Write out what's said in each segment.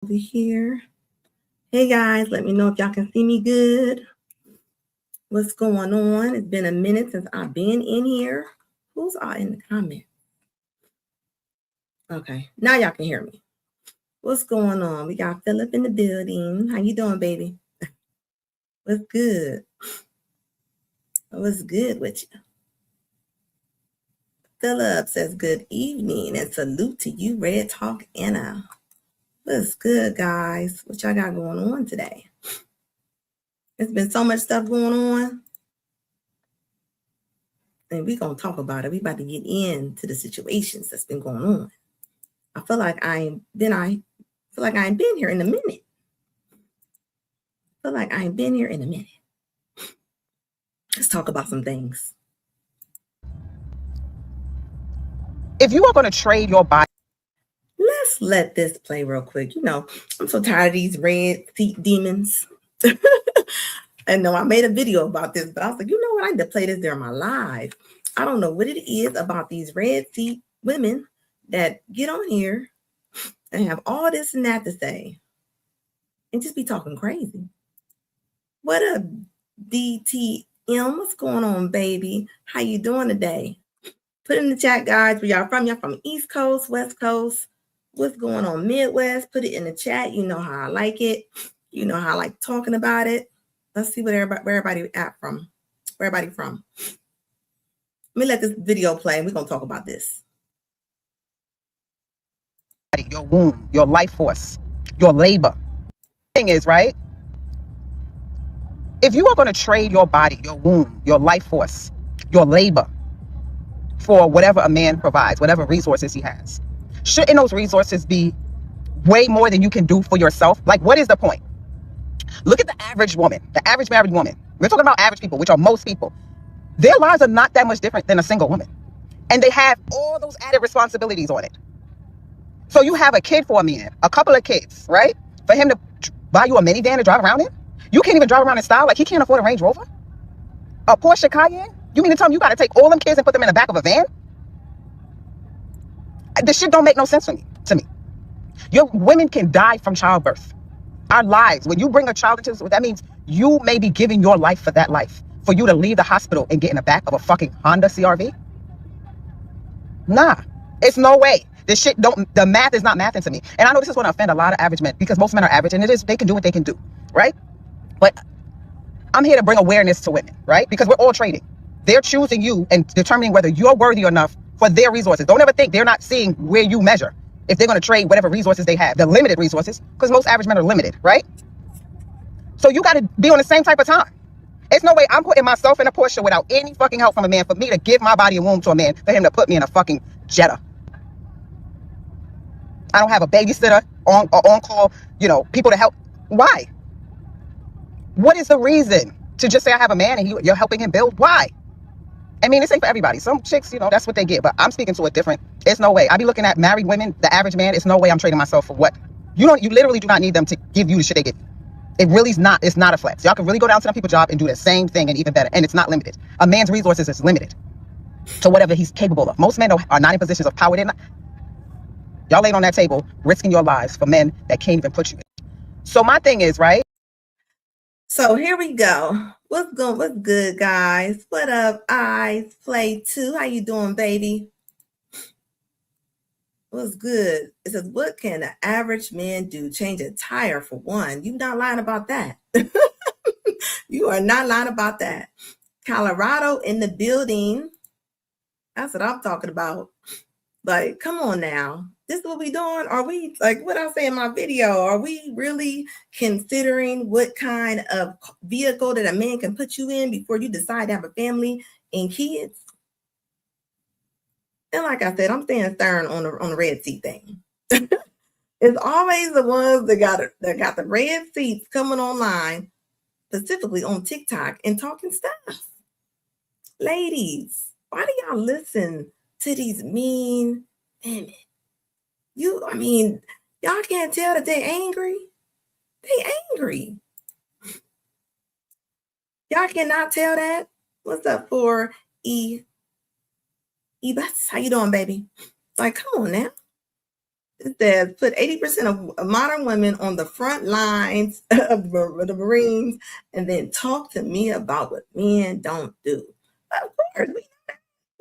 over here. Hey guys, let me know if y'all can see me good. What's going on? It's been a minute since I've been in here. Who's all in the comments? Okay, now y'all can hear me. What's going on? We got Philip in the building. How you doing, baby? What's good? What's good with you? Philip says good evening and salute to you, Red Talk Anna. What's good, guys? What y'all got going on today? There's been so much stuff going on. And we're going to talk about it. We about to get into the situations that's been going on. I feel like I ain't been here in a minute. Let's talk about some things. If you are going to trade your body. Let's let this play real quick. You know, I'm so tired of these red seat demons. I know I made a video about this, but I was like, you know what? I need to play this during my live. I don't know what it is about these red seat women that get on here and have all this and that to say and just be talking crazy. What up, DTM? What's going on, baby? How you doing today? Put in the chat, guys, where y'all from. Y'all from East Coast, West Coast? What's going on, Midwest? Put it in the chat. You know how I like it. You know how I like talking about it. Let's see where everybody from. Where everybody from? Let me let this video play. We're going to talk about this. Your womb, your life force, your labor. Thing is, right? If you are going to trade your body, your womb, your life force, your labor for whatever a man provides, whatever resources he has, shouldn't those resources be way more than you can do for yourself? Like, what is the point? Look at the average woman, the average married woman. We're talking about average people, which are most people. Their lives are not that much different than a single woman. And they have all those added responsibilities on it. So you have a kid for a man, a couple of kids, right? For him to buy you a minivan to drive around in? You can't even drive around in style. Like, he can't afford a Range Rover? A Porsche Cayenne? You mean to tell me you got to take all them kids and put them in the back of a van? This shit don't make no sense to me. Your women can die from childbirth. Our lives, when you bring a child into this, that means you may be giving your life for that life. For you to leave the hospital and get in the back of a fucking Honda CRV? Nah, it's no way. This shit the math is not mathing to me. And I know this is going to offend a lot of average men because most men are average and they can do what they can do, right? But I'm here to bring awareness to women, right? Because we're all trading. They're choosing you and determining whether you're worthy enough for their resources. Don't ever think they're not seeing where you measure. If they're going to trade whatever resources they have, the limited resources, because most average men are limited, right? So you got to be on the same type of time. It's no way I'm putting myself in a Porsche without any fucking help from a man for me to give my body and womb to a man for him to put me in a fucking Jetta. I don't have a babysitter on call, people to help. Why? What is the reason to just say I have a man and you're helping him build? Why? I mean, this ain't for everybody. Some chicks, that's what they get. But I'm speaking to a different. It's no way. I be looking at married women, the average man. It's no way I'm trading myself for what? You literally do not need them to give you the shit they give you. It really is not. It's not a flex. Y'all can really go down to them people's job and do the same thing and even better. And it's not limited. A man's resources is limited to whatever he's capable of. Most men are not in positions of power. Y'all laid on that table, risking your lives for men that can't even put you in. So my thing is, right? So here we go. What's good, guys? What up, Eyes Play 2? How you doing, baby? What's good? It says, what can an average man do? Change a tire for one. You're not lying about that. You are not lying about that. Colorado in the building. That's what I'm talking about. Like, come on now. This is what we doing? Are we, like what I say in my video, are we really considering what kind of vehicle that a man can put you in before you decide to have a family and kids? And like I said, I'm staying stern on the red seat thing. It's always the ones that got the red seats coming online, specifically on TikTok and talking stuff. Ladies, why do y'all listen to these mean women? Y'all can't tell that they angry. They angry. Y'all cannot tell that. What's up for Ebus? How you doing, baby? Like, come on now. It says put 80% of modern women on the front lines of the Marines and then talk to me about what men don't do. Of course, we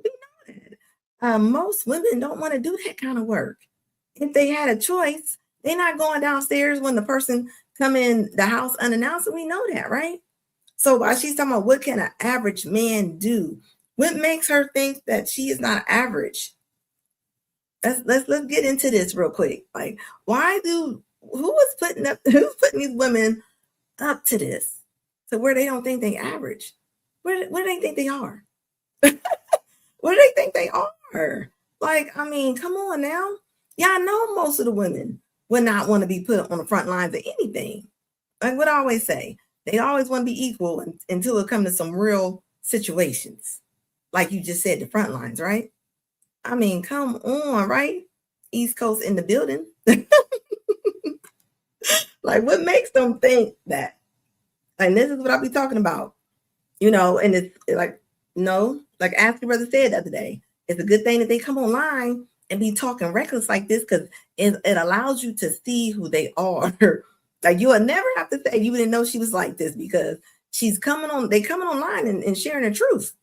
know that. Most women don't want to do that kind of work. If they had a choice, they're not going downstairs when the person come in the house unannounced. We know that, right? So while she's talking about what can an average man do, what makes her think that she is not average? Let's get into this real quick. Like, who's putting these women up to this? To where they don't think they average? Where do they think they are? What do they think they are? Like, I mean, come on now. Y'all know most of the women would not want to be put on the front lines of anything. Like what I always say, they always want to be equal until it comes to some real situations. Like you just said, the front lines, right? I mean, come on, right? East Coast in the building. Like, what makes them think that? And this is what I'll be talking about, and it's like, no, like Asking Brother said the other day, it's a good thing that they come online and be talking reckless like this because it allows you to see who they are. Like, you will never have to say you didn't know she was like this because they coming online and sharing the truth.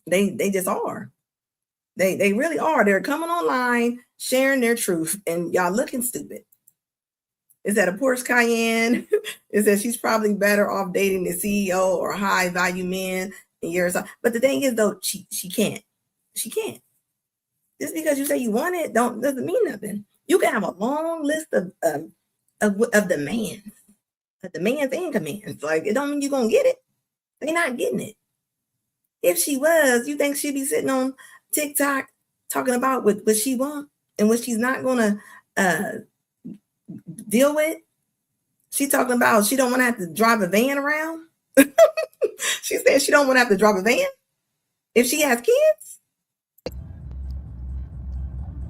They just are. They really are. They're coming online, sharing their truth, and y'all looking stupid. Is that a Porsche Cayenne? Is that she's probably better off dating the CEO or high value men in years? But the thing is, though, she can't. She can't. Just because you say you want it doesn't mean nothing. You can have a long list of demands, demands and commands. Like, it don't mean you're gonna get it. They're not getting it. If she was, you think she'd be sitting on TikTok talking about what she wants and what she's not gonna deal with? She talking about she don't want to have to drive a van around. She said she don't want to have to drive a van if she has kids.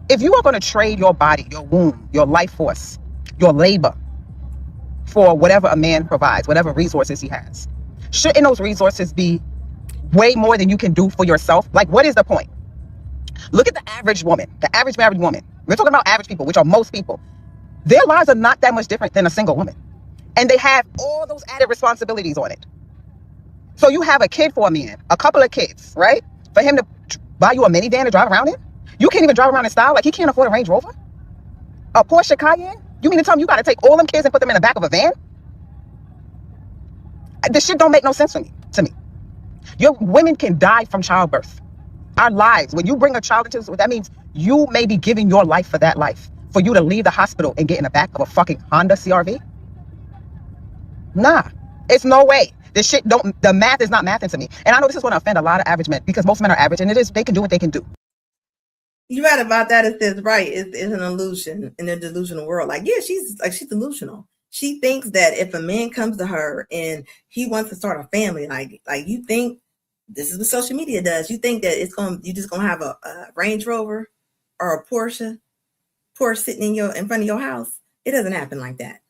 If you are going to trade your body, your womb, your life force, your labor for whatever a man provides, whatever resources he has, shouldn't those resources be way more than you can do for yourself? Like, what is the point? Look at the average woman, the average married woman. We're talking about average people, which are most people. Their lives are not that much different than a single woman. And they have all those added responsibilities on it. So you have a kid for a man, a couple of kids, right? For him to buy you a minivan to drive around in? You can't even drive around in style. Like, he can't afford a Range Rover? A Porsche Cayenne? You mean to tell me you got to take all them kids and put them in the back of a van? This shit don't make no sense to me. Your women can die from childbirth. Our lives, when you bring a child into this, that means you may be giving your life for that life. For you to leave the hospital and get in the back of a fucking Honda CRV? Nah, it's no way. The math is not mathing to me. And I know this is going to offend a lot of average men because most men are average, and they can do what they can do. You're right about that. It says right. It's an illusion in a delusional world. Like, yeah, she's delusional. She thinks that if a man comes to her and he wants to start a family, like you think this is what social media does. You think that you just gonna have a Range Rover or a Porsche sitting in front of your house. It doesn't happen like that.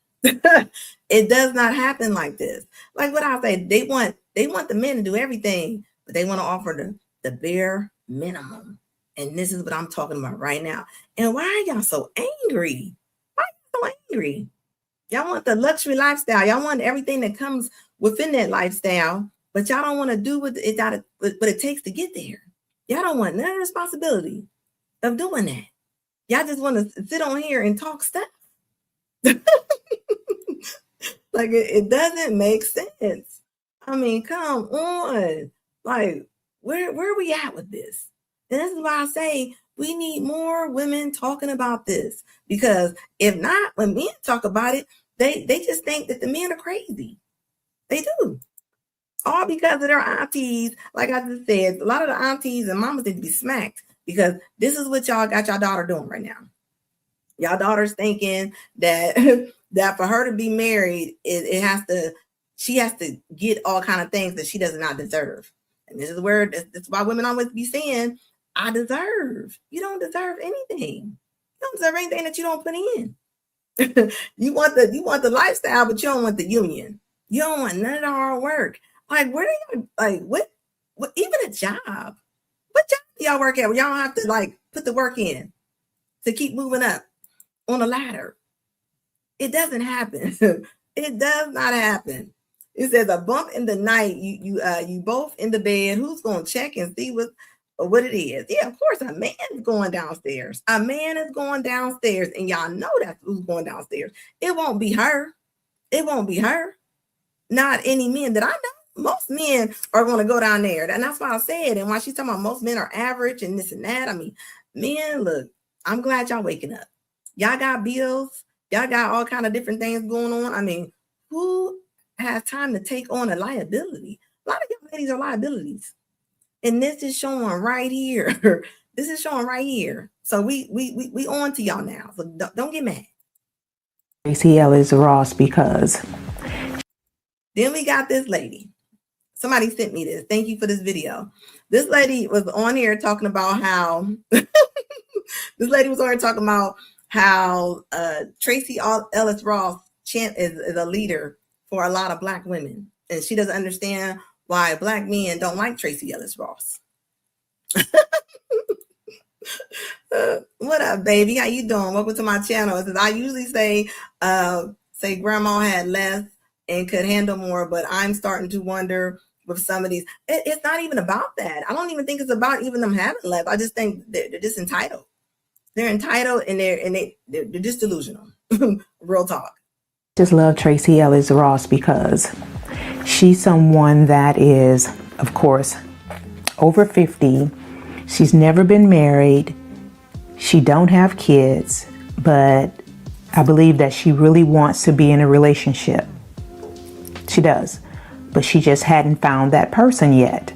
It does not happen like this. Like what I say, they want the men to do everything, but they want to offer the bare minimum. And this is what I'm talking about right now. And why are y'all so angry? Why are you so angry? Y'all want the luxury lifestyle. Y'all want everything that comes within that lifestyle, but y'all don't want to do what it takes to get there. Y'all don't want none of the responsibility of doing that. Y'all just want to sit on here and talk stuff. Like, it doesn't make sense. I mean, come on. Like, where are we at with this? And this is why I say we need more women talking about this. Because if not, when men talk about it, they just think that the men are crazy. They do. All because of their aunties. Like I just said, a lot of the aunties and mamas need to be smacked because this is what y'all got your daughter doing right now. Y'all daughter's thinking that that for her to be married, she has to get all kind of things that she does not deserve. And this is why women always be saying, I deserve. You don't deserve anything. You don't deserve anything that you don't put in. you want the lifestyle, but you don't want the union. You don't want none of the hard work. Like, where do you like what even a job? What job do y'all work at where y'all don't have to like put the work in to keep moving up? on a ladder. It doesn't happen. It does not happen. It says a bump in the night. You both in the bed. Who's gonna check and see what it is? Yeah, of course, a man is going downstairs. A man is going downstairs, and y'all know that's who's going downstairs. It won't be her. It won't be her. Not any men that I know. Most men are going to go down there. And that's why I said, and why she's talking about most men are average and this and that. I mean, men, look, I'm glad y'all waking up. Y'all got bills. Y'all got all kind of different things going on. I mean, who has time to take on a liability? A lot of young ladies are liabilities. And this is showing right here. This is showing right here. So we on to y'all now. So don't get mad. Tracee Ellis Ross, because then we got this lady. Somebody sent me this. Thank you for this video. This lady was on here talking about how this lady was on here talking about how Tracee Ellis Ross is a leader for a lot of Black women, and she doesn't understand why Black men don't like Tracee Ellis Ross. What up, baby? How you doing? Welcome to my channel. It says, I usually say grandma had less and could handle more, but I'm starting to wonder with some of these. It's not even about that. I don't even think it's about even them having less. I just think they're just entitled. They're entitled, and they're just delusional. Real talk. just love Tracee Ellis Ross because she's someone that is, of course, over 50. She's never been married. She don't have kids, but I believe that she really wants to be in a relationship. She does, but she just hadn't found that person yet.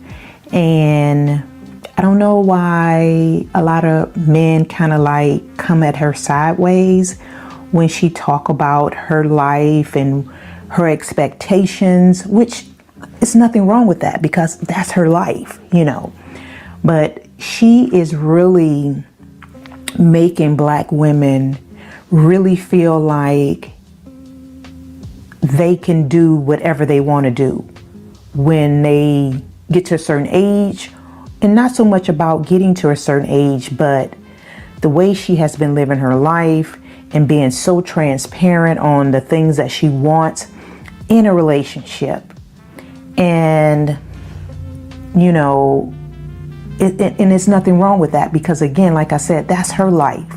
And I don't know why a lot of men kind of like come at her sideways when she talk about her life and her expectations, which is nothing wrong with that because that's her life, you know. But she is really making Black women really feel like they can do whatever they want to do when they get to a certain age. And not so much about getting to a certain age, but the way she has been living her life and being so transparent on the things that she wants in a relationship. And, you know, and there's nothing wrong with that because, again, like I said, that's her life.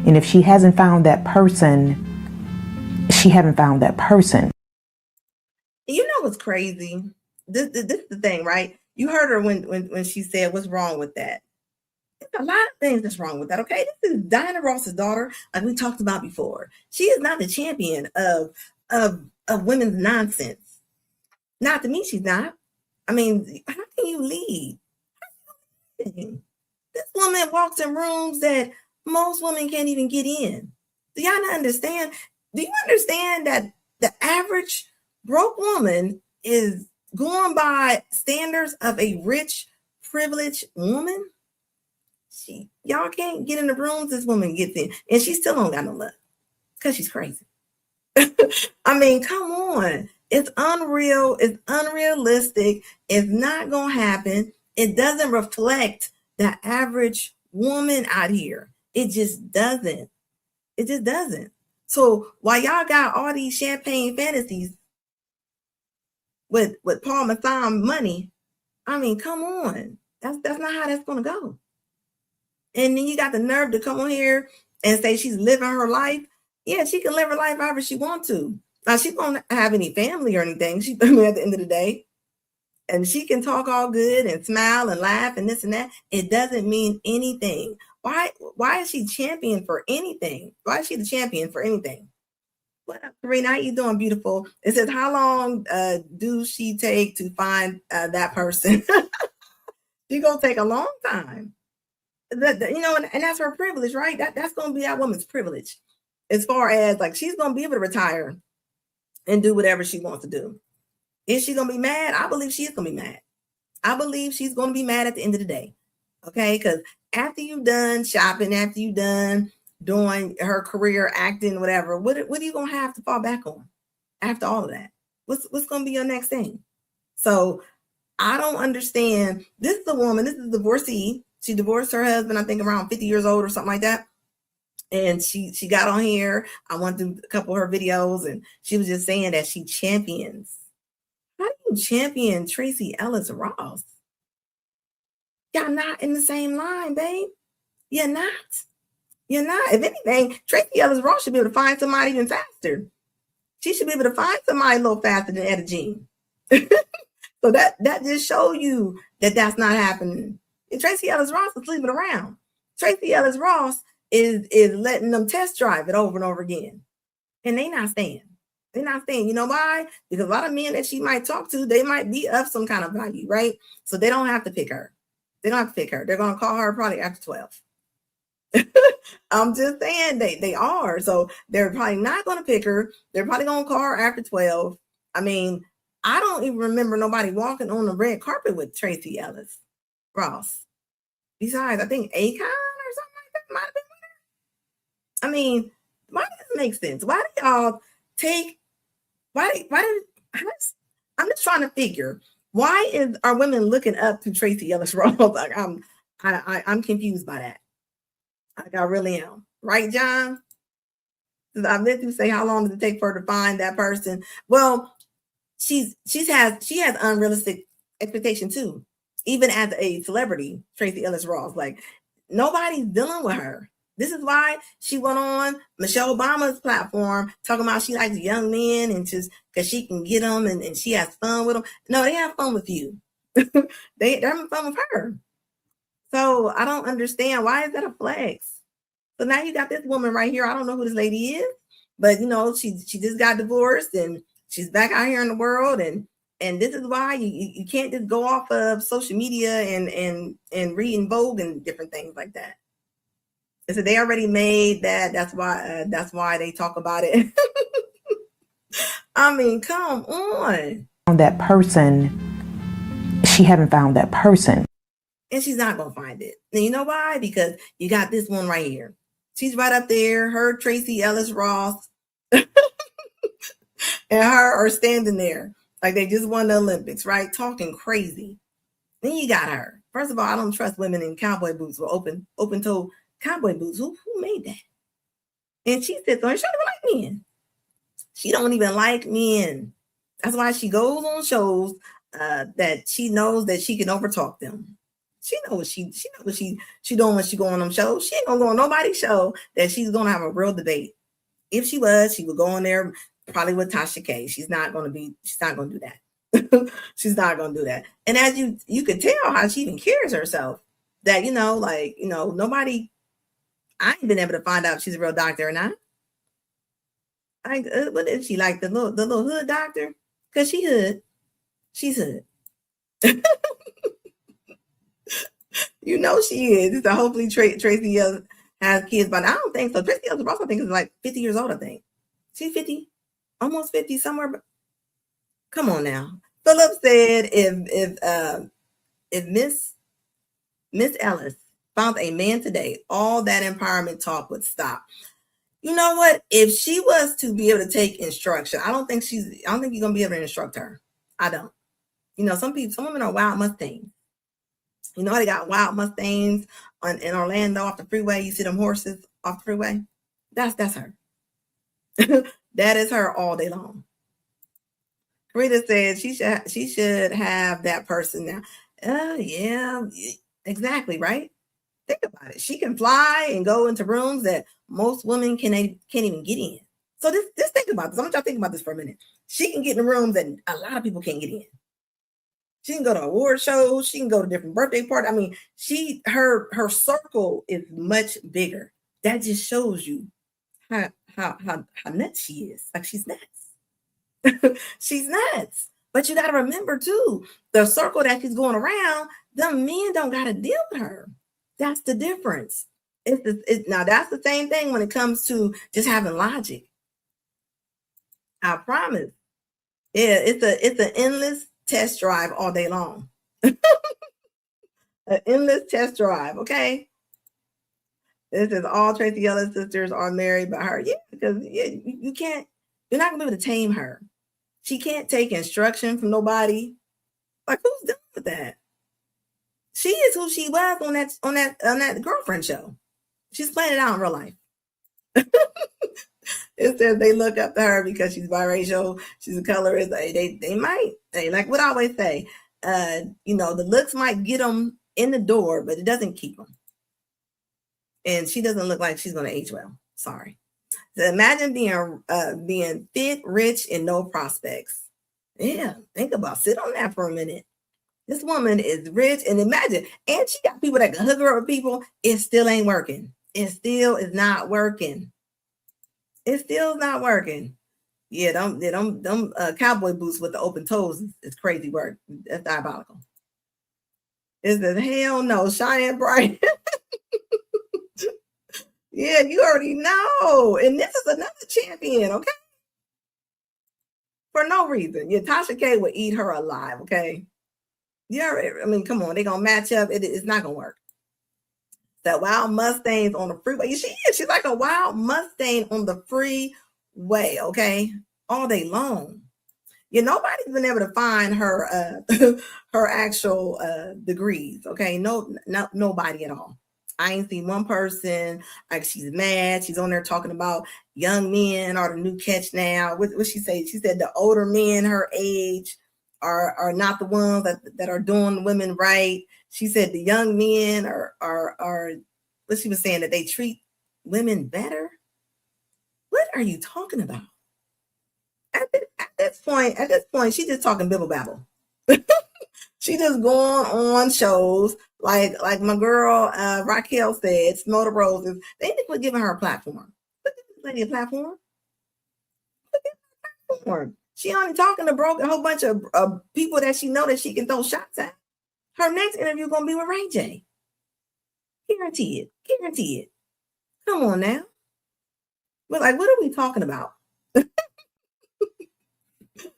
And if she hasn't found that person, she haven't found that person. You know what's crazy? This is the thing, right? You heard her when she said, what's wrong with that? There's a lot of things that's wrong with that, okay? This is Diana Ross's daughter, like we talked about before. She is not the champion of women's nonsense. Not to me, she's not. I mean, how can you lead? This woman walks in rooms that most women can't even get in. Do y'all not understand? Do you understand that the average broke woman is going by standards of a rich, privileged woman? Y'all can't get in the rooms this woman gets in, and she still don't got no luck because she's crazy. I mean, come on. It's unreal. It's unrealistic. It's not going to happen. It doesn't reflect the average woman out here. It just doesn't. It just doesn't. So while y'all got all these champagne fantasies with Paul Matham money, I mean, come on. That's not how that's going to go. And then you got the nerve to come on here and say she's living her life. Yeah, she can live her life however she wants to. Now, she won't have any family or anything. I mean, at the end of the day. And she can talk all good and smile and laugh and this and that. It doesn't mean anything. Why is she champion for anything? Why is she the champion for anything? What up, Karina? How you doing, beautiful? It says, how long do she take to find that person? She gonna take a long time. You know, and that's her privilege, right? That's gonna be that woman's privilege. As far as like she's gonna be able to retire and do whatever she wants to do. Is she gonna be mad? I believe she is gonna be mad. I believe she's gonna be mad at the end of the day. Okay, because after you've done shopping, after you've done doing her career, acting, whatever, what are you gonna have to fall back on after all of that? What's gonna be your next thing? So I don't understand. This is a woman, this is a divorcee. She divorced her husband, I think around 50 years old or something like that. And she got on here. I went through a couple of her videos, and she was just saying that she champions. How do you champion Tracy Ellis Ross? Y'all not in the same line, babe. You're not. You're not. If anything, Tracy Ellis Ross should be able to find somebody even faster. She should be able to find somebody a little faster than Etta Jean. So that just show you that that's not happening. And Tracy Ellis Ross is sleeping around. Tracy Ellis Ross is letting them test drive it over and over again. And they not staying. They're not staying. You know why? Because a lot of men that she might talk to, they might be of some kind of value, right? So they don't have to pick her. They don't have to pick her. They're going to call her probably after 12. I'm just saying they are. So they're probably not going to pick her. They're probably going to call her after 12. I mean, I don't even remember nobody walking on the red carpet with Tracy Ellis Ross. Besides, I think Akon or something like that might have been with her. I mean, why does it make sense? Why do y'all take? I'm just trying to figure. Why are women looking up to Tracy Ellis Ross? Like I'm confused by that. Like I really am. Right, John? I meant to say, how long does it take for her to find that person? Well, she has unrealistic expectation too. Even as a celebrity, Tracy Ellis Ross, like nobody's dealing with her. This is why she went on Michelle Obama's platform talking about she likes young men and just because she can get them and she has fun with them. No, they have fun with you. They're having fun with her. So I don't understand, why is that a flex? So now you got this woman right here. I don't know who this lady is, but you know, she just got divorced and she's back out here in the world, and this is why you can't just go off of social media and read in Vogue and different things like that. And so they already made that. That's why they talk about it. I mean, come on. That person, she haven't found that person. And she's not gonna find it. And you know why? Because you got this one right here. She's right up there. Her, Tracy Ellis Ross, and her are standing there like they just won the Olympics, right? Talking crazy. Then you got her. First of all, I don't trust women in cowboy boots or open-toe cowboy boots. Who made that? And she sits on, she don't even like men. She don't even like men. That's why she goes on shows that she knows that she can overtalk them. She knows what she doing when she go on them shows. She ain't gonna go on nobody's show that she's gonna have a real debate. If she was, she would go on there probably with Tasha K. She's not gonna do that. She's not gonna do that. And as you can tell how she even carries herself, that nobody. I ain't been able to find out if she's a real doctor or not. What is she, like the little hood doctor? Because she hood. She's hood. You know she is. So hopefully Tracy has kids, but I don't think so. Tracy Ellis Ross, I think, is like 50 years old. I think she's 50, almost 50 somewhere. But come on now. Philip said if Miss Ellis found a man today, all that empowerment talk would stop. You know what? If she was to be able to take instruction, I don't think you're gonna be able to instruct her. I don't. Some women are wild Mustangs. You know, they got wild Mustangs in Orlando off the freeway. You see them horses off the freeway? That's her. That is her all day long. Rita said she should have that person now. Yeah, exactly, right? Think about it. She can fly and go into rooms that most women can't even get in. So just think about this. I want y'all to think about this for a minute. She can get in rooms that a lot of people can't get in. She can go to award shows. She can go to different birthday parties. I mean, her circle is much bigger. That just shows you how nuts she is. Like, she's nuts. She's nuts. But you got to remember too, the circle that she's going around, the men don't got to deal with her. That's the difference. Now that's the same thing when it comes to just having logic. I promise. Yeah, it's an endless test drive all day long. An endless test drive, okay? This is all Tracy Ellis sisters are married by her. Yeah, because you're not gonna be able to tame her. She can't take instruction from nobody. Like, who's doing with that? She is who she was on that girlfriend show. She's playing it out in real life. It says they look up to her because she's biracial, she's a colorist. They might. They like what I always say. The looks might get them in the door, but it doesn't keep them. And she doesn't look like she's going to age well. Sorry. So imagine being fit, rich, and no prospects. Yeah, think about sit on that for a minute. This woman is rich, and imagine, and she got people that can hook her up with people. It still ain't working. It still is not working. It still is not working. Yeah, them cowboy boots with the open toes is crazy work. That's diabolical. Is that hell no? Shine bright. Yeah, you already know. And this is another champion, okay? For no reason. Yeah, Tasha K would eat her alive, okay? Yeah, I mean, come on, they're gonna match up. It's not gonna work. That wild Mustangs on the freeway. She's like a wild Mustang on the freeway, okay, all day long. Yeah, nobody's been able to find her her actual degrees, okay? Nobody at all. I ain't seen one person like she's mad. She's on there talking about young men are the new catch now. What she say? She said the older men her age are not the ones that are doing women right. She said the young men are what she was saying, that they treat women better. What are you talking about? At this point, she's just talking bibble babble. She just going on shows like my girl Raquel said, Smell the Roses. They think we're giving her a platform. Look at this lady a platform. Look at her platform. She only talking to a whole bunch of people that she know that she can throw shots at. Her next interview gonna be with Ray J. Guarantee it. Guarantee it. Come on now. But like, what are we talking about?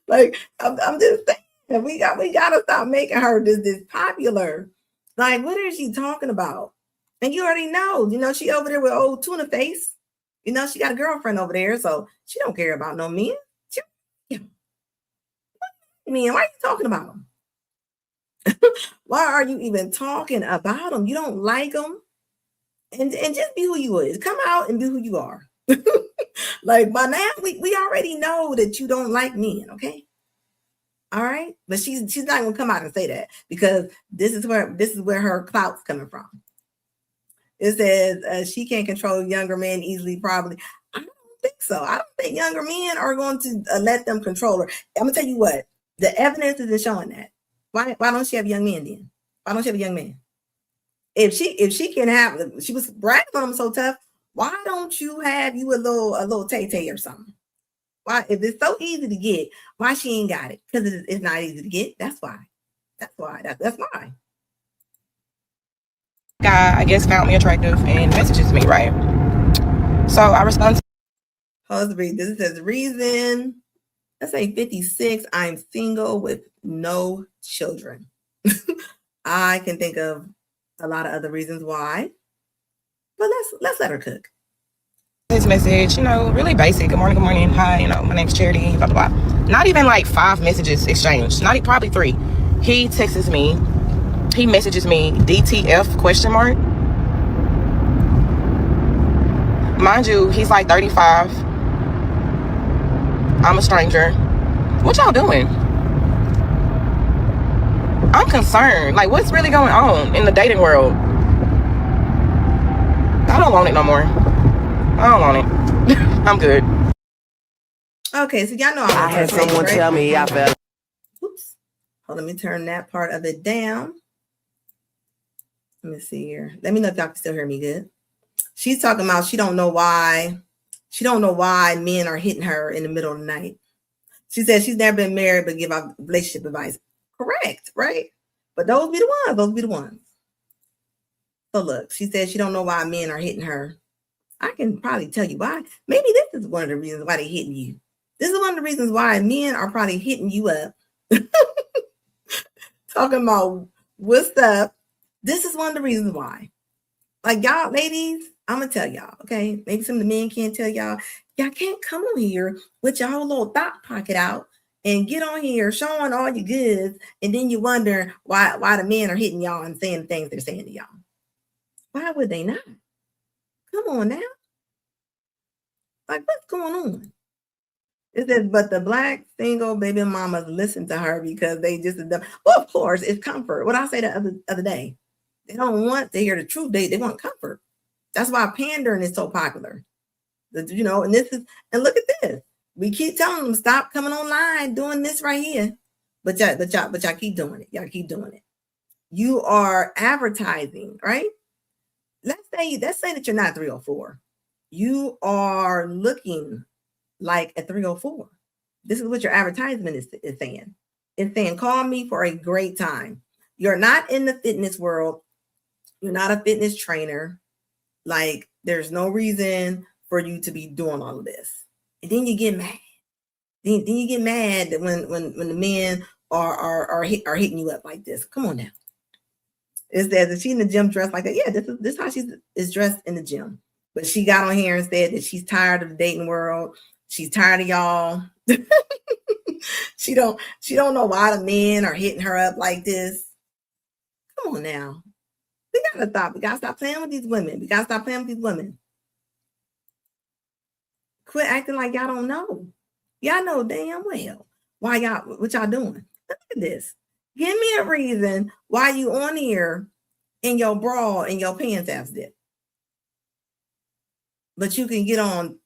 Like, I'm just saying, we gotta stop making her this popular. Like, what is she talking about? And you already know, she over there with old tuna face. She got a girlfriend over there, so she don't care about no men. Men, why are you talking about them? Why are you even talking about them? You don't like them, and just be who you is. Come out and be who you are. Like by now, we already know that you don't like men, okay? All right, but she's not gonna come out and say that, because this is where her clout's coming from. It says she can't control younger men easily. Probably, I don't think so. I don't think younger men are going to let them control her. I'm gonna tell you what, the evidence isn't showing that. Why don't she have young men then? Why don't she have a young man? If she can have, she was bragging on him so tough. Why don't you have you a little Tay or something? Why, if it's so easy to get, why she ain't got it? Because it's not easy to get. That's why. That's why. Guy, I guess, found me attractive and messages me, right? So I respond to. Let's read this. It says, reason, let's say 56, I'm single with no children. I can think of a lot of other reasons why, but let's let her cook. His message, really basic. Good morning. Hi, my name's Charity, blah, blah, blah. Not even like 5 messages exchanged. Probably 3. He texts me. He messages me, DTF question mark. Mind you, he's like 35. I'm a stranger. What y'all doing? I'm concerned. Like, what's really going on in the dating world? I don't want it no more. I don't want it. I'm good. Okay, so y'all know I had someone tell me I fell. Oops. Hold on, let me turn that part of it down. Let me see here. Let me know if y'all can still hear me good. She's talking about she don't know why men are hitting her in the middle of the night. She said she's never been married but give out relationship advice. Correct, right? But those be the ones. So look, she said she don't know why men are hitting her. I can probably tell you why. Maybe this is one of the reasons why they're hitting you. This is one of the reasons why men are probably hitting you up. Talking about what's up. This is one of the reasons why. Like, y'all, ladies, I'm going to tell y'all, okay? Maybe some of the men can't tell y'all. Y'all can't come on here with y'all little thought pocket out and get on here showing all your goods, and then you wonder why the men are hitting y'all and saying the things they're saying to y'all. Why would they not? Come on now. Like, what's going on? It says, but the black single baby mamas listen to her because they just, well, of course, it's comfort. What I say the other day, they don't want to hear the truth. They want comfort. That's why pandering is so popular. You know, and this is, and look at this. We keep telling them, stop coming online doing this right here. But y'all keep doing it. Y'all keep doing it. You are advertising, right? Let's say that you're not 304. You are looking like a 304. This is what your advertisement is saying. It's saying, call me for a great time. You're not in the fitness world. You're not a fitness trainer. Like, there's no reason for you to be doing all of this. And then you get mad. Then you get mad that when the men are hitting you up like this. Come on now. It says that she's in the gym dressed like that. Yeah, this is how she is dressed in the gym. But she got on here and said that she's tired of the dating world. She's tired of y'all. She don't know why the men are hitting her up like this. Come on now. We gotta stop playing with these women. We gotta stop playing with these women. Quit acting like y'all don't know. Y'all know damn well what y'all doing. Look at this. Give me a reason why you on here in your bra and your pants half zip. But you can get on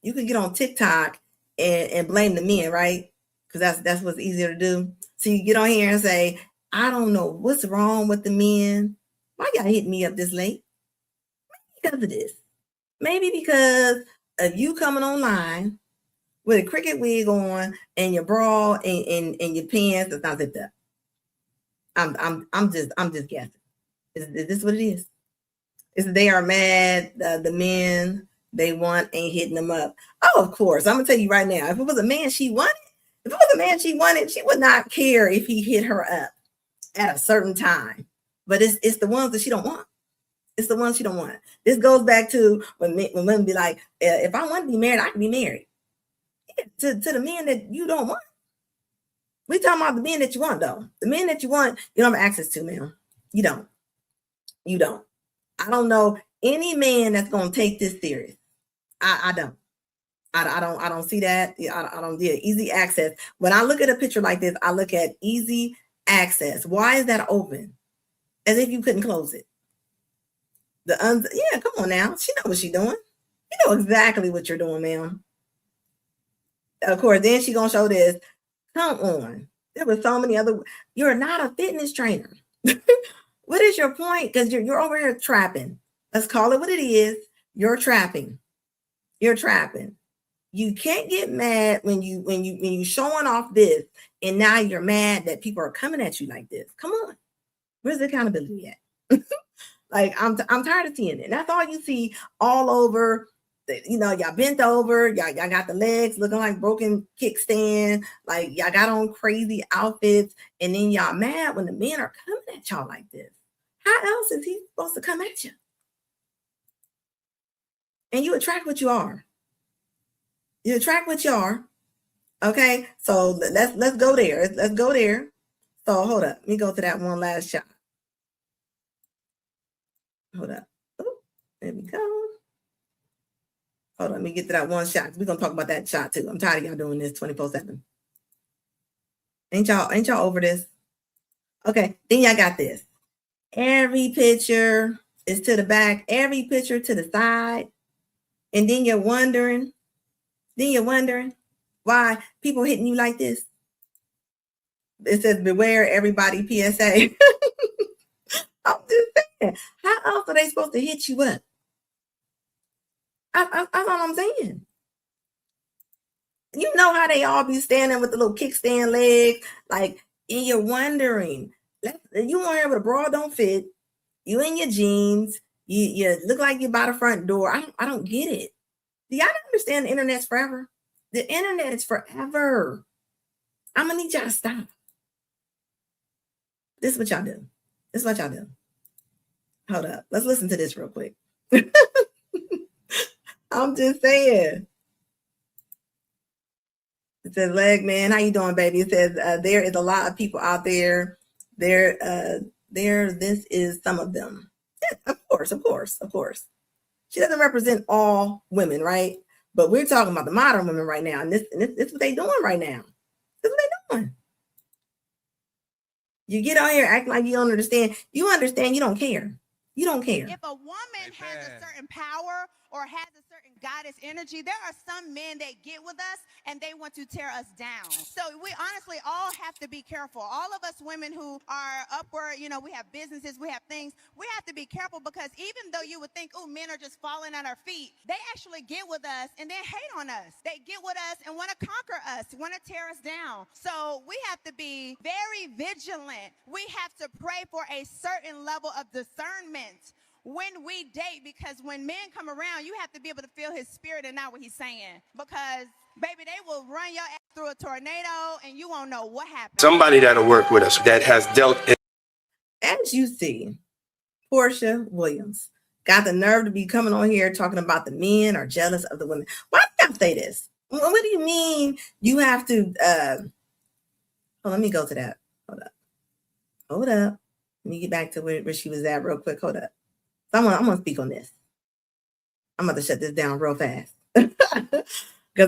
TikTok and blame the men, right? Because that's what's easier to do. So you get on here and say, I don't know what's wrong with the men. Why y'all hitting me up this late? Maybe because of this. Maybe because of you coming online with a cricket wig on and your bra and your pants that's not zipped up. I'm just guessing. Is this what it is? Is they are mad, the men they want ain't hitting them up. Oh, of course. I'm gonna tell you right now, if it was a man she wanted, she would not care if he hit her up at a certain time. But it's the ones that she don't want. It's the ones she don't want. This goes back to when women be like, if I want to be married, I can be married. Yeah, to the men that you don't want. We talking about the men that you want, though. The men that you want, you don't have access to, man. You don't. You don't. I don't know any man that's gonna take this serious. I don't. I don't see that. I don't. Yeah, easy access. When I look at a picture like this, I look at easy access. Why is that open? As if you couldn't close it. Yeah, come on now. She know what she's doing. You know exactly what you're doing, ma'am. Of course, then she gonna show this. Come on. There were so many other. You're not a fitness trainer. What is your point? Because you're over here trapping. Let's call it what it is. You're trapping. You're trapping. You can't get mad when you showing off this, and now you're mad that people are coming at you like this. Come on. Where's the accountability at? Like, I'm tired of seeing it. That's all you see all over. Y'all bent over. Y'all got the legs looking like broken kickstand. Like, y'all got on crazy outfits, and then y'all mad when the men are coming at y'all like this. How else is he supposed to come at you? And you attract what you are. You attract what you are. Okay, so let's go there. Let's go there. So hold up. Let me go to that one last shot. Hold up. Oh, there we go. Hold on. Let me get to that one shot. We're gonna talk about that shot too. I'm tired of y'all doing this 24/7. Ain't y'all over this? Okay, then y'all got this. Every picture is to the back, every picture to the side. And then you're wondering why people hitting you like this. It says, beware everybody PSA. I'm just saying, how else are they supposed to hit you up? That's all I'm saying. You know how they all be standing with the little kickstand legs, like, and you're wondering, you on here with a bra don't fit, you in your jeans, you look like you're by the front door. I don't get it. Do y'all understand the internet's forever? The internet is forever. I'm gonna need y'all to stop. This is what y'all do. Hold up. Let's listen to this real quick. I'm just saying. It says, leg man, how you doing, baby? It says, there is a lot of people out there. This is some of them. Yeah, of course. She doesn't represent all women, right? But we're talking about the modern women right now, and this is what they doing right now. This is what they doing. You get on here acting like you don't understand. You understand. You don't care. You don't care. If a woman has a certain power or has a certain goddess energy, there are some men that get with us and they want to tear us down. So we honestly all have to be careful. All of us women who are upward, you know, we have businesses, we have things, we have to be careful, because even though you would think, oh, men are just falling at our feet, they actually get with us and then hate on us. They get with us and want to conquer us, want to tear us down. So we have to be very vigilant. We have to pray for a certain level of discernment when we date, because when men come around, you have to be able to feel his spirit and not what he's saying, because baby, they will run your ass through a tornado and you won't know what happened. Somebody that'll work with us that has dealt. As you see, Portia Williams got the nerve to be coming on here talking about the men are jealous of the women. Why do you have to say this? What do you mean you have to? Let me go to that. Hold up. Let me get back to where she was at real quick. Hold up. So I'm gonna speak on this. I'm about to shut this down real fast because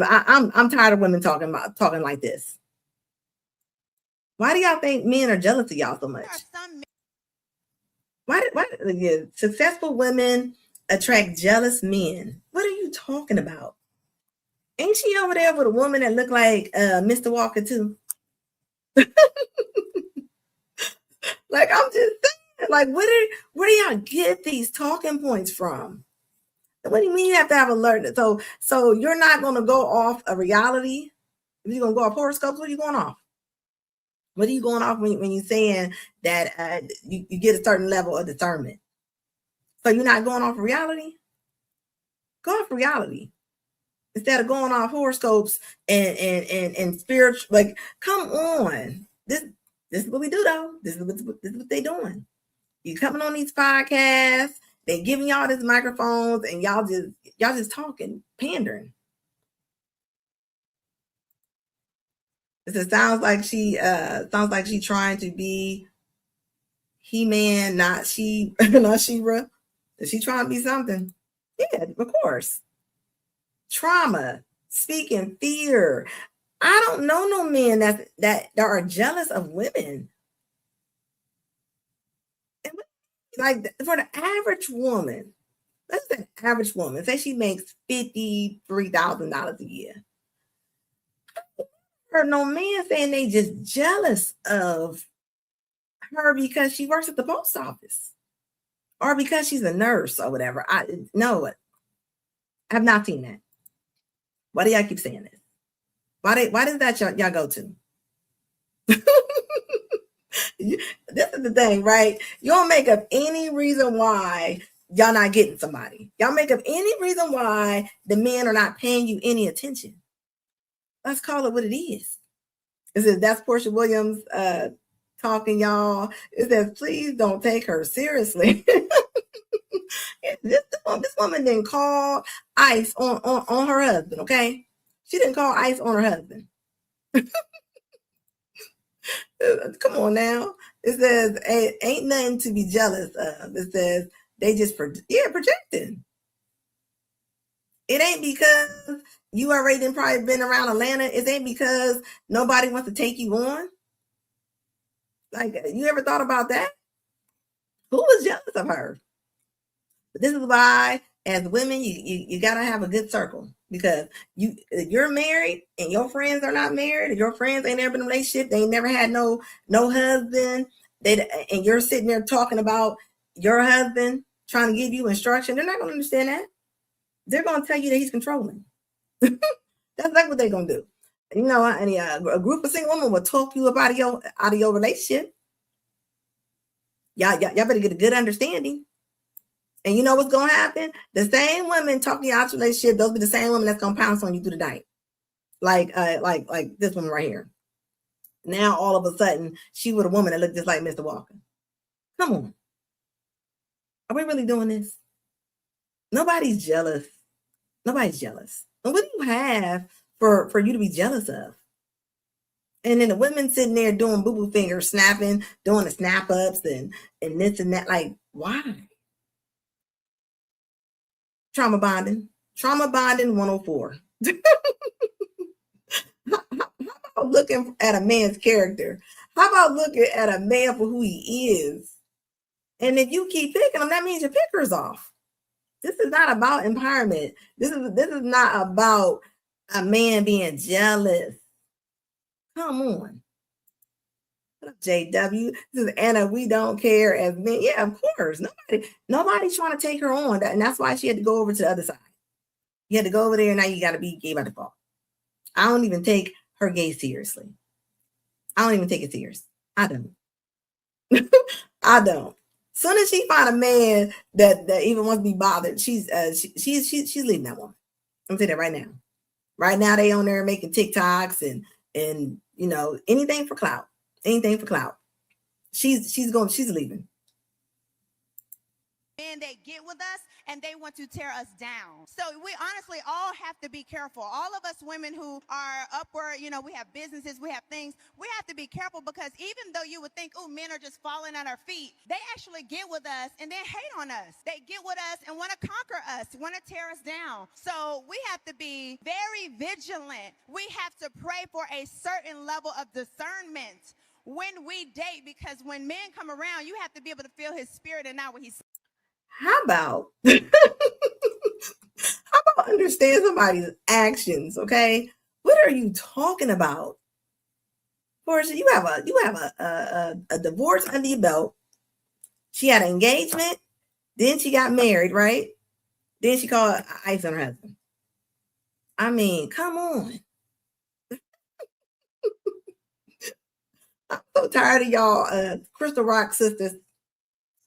I'm tired of women talking like this. Why do y'all think men are jealous of y'all so much? Why successful women attract jealous men? What are you talking about? Ain't she over there with a woman that look like Mr. Walker too? Like, I'm just saying, like, where do y'all get these talking points from? What do you mean you have to have alert? So you're not going to go off a reality? If you're going to go off horoscopes, what are you going off? What are you going off when you're saying that you get a certain level of discernment? So you're not going off reality? Go off reality instead of going off horoscopes and spiritual. Like, come on. This is what we do, though. This is what they're doing. You coming on these podcasts, they giving y'all these microphones, and y'all just talking, pandering. It sounds like she trying to be He-Man, not She-Ra. Is she trying to be something? Yeah, of course. Trauma, speaking fear. I don't know no men that are jealous of women. Like, for the average woman, let's say average woman, say she makes $53,000 a year. I heard no man saying they just jealous of her because she works at the post office or because she's a nurse or whatever. I have not seen that. Why do y'all keep saying this? Why does that y'all go to? This is the thing, right? You don't make up any reason why y'all not getting somebody. Y'all make up any reason why the men are not paying you any attention. Let's call it what it is. It says that's Portia Williams talking, y'all. It says, please don't take her seriously. This woman didn't call ICE on her husband, okay? She didn't call ICE on her husband. Come on now. It says, ain't nothing to be jealous of. It says, they just, projecting. It ain't because you already probably been around Atlanta. It ain't because nobody wants to take you on. Like, you ever thought about that? Who was jealous of her? But this is why, as women, you got to have a good circle, because you're married and your friends are not married, and your friends ain't never been in a relationship. They ain't never had no husband. And you're sitting there talking about your husband trying to give you instruction. They're not going to understand that. They're going to tell you that he's controlling. That's like what they're going to do. You know, a group of single women will talk you up out of your relationship. Y'all better get a good understanding. And you know what's going to happen? The same women talking you out of relationship, those be the same women that's going to pounce on you through the night. Like this woman right here. Now, all of a sudden, she was a woman that looked just like Mr. Walker. Come on. Are we really doing this? Nobody's jealous. Nobody's jealous. And what do you have for you to be jealous of? And then the women sitting there doing boo-boo fingers, snapping, doing the snap-ups and this and that. Like, why? Trauma bonding. Trauma bonding 104. How about looking at a man's character? How about looking at a man for who he is? And if you keep picking him, that means your picker's off. This is not about empowerment. This is not about a man being jealous. Come on. What up, JW? This is Anna. We don't care as men. Yeah, of course. Nobody's trying to take her on. And that's why she had to go over to the other side. You had to go over there, and now you got to be gay by default. I don't even take her gay seriously. I don't even take it serious. I don't. I don't. Soon as she find a man that even wants to be bothered, she's leaving that woman. I'm saying that right now. Right now, they on there making TikToks and you know, anything for clout. Anything for clout. She's leaving. Men that get with us and they want to tear us down. So we honestly all have to be careful. All of us women who are upward, you know, we have businesses, we have things. We have to be careful because even though you would think, oh, men are just falling at our feet, they actually get with us and then hate on us. They get with us and want to conquer us, want to tear us down. So we have to be very vigilant. We have to pray for a certain level of discernment when we date, because when men come around, you have to be able to feel his spirit and not what he's saying. How about understand somebody's actions? Okay, what are you talking about? Portia, you have a divorce under your belt. She had an engagement, then she got married, right? Then she called ICE on her husband. I mean, come on. I'm so tired of y'all, Crystal Rock sisters.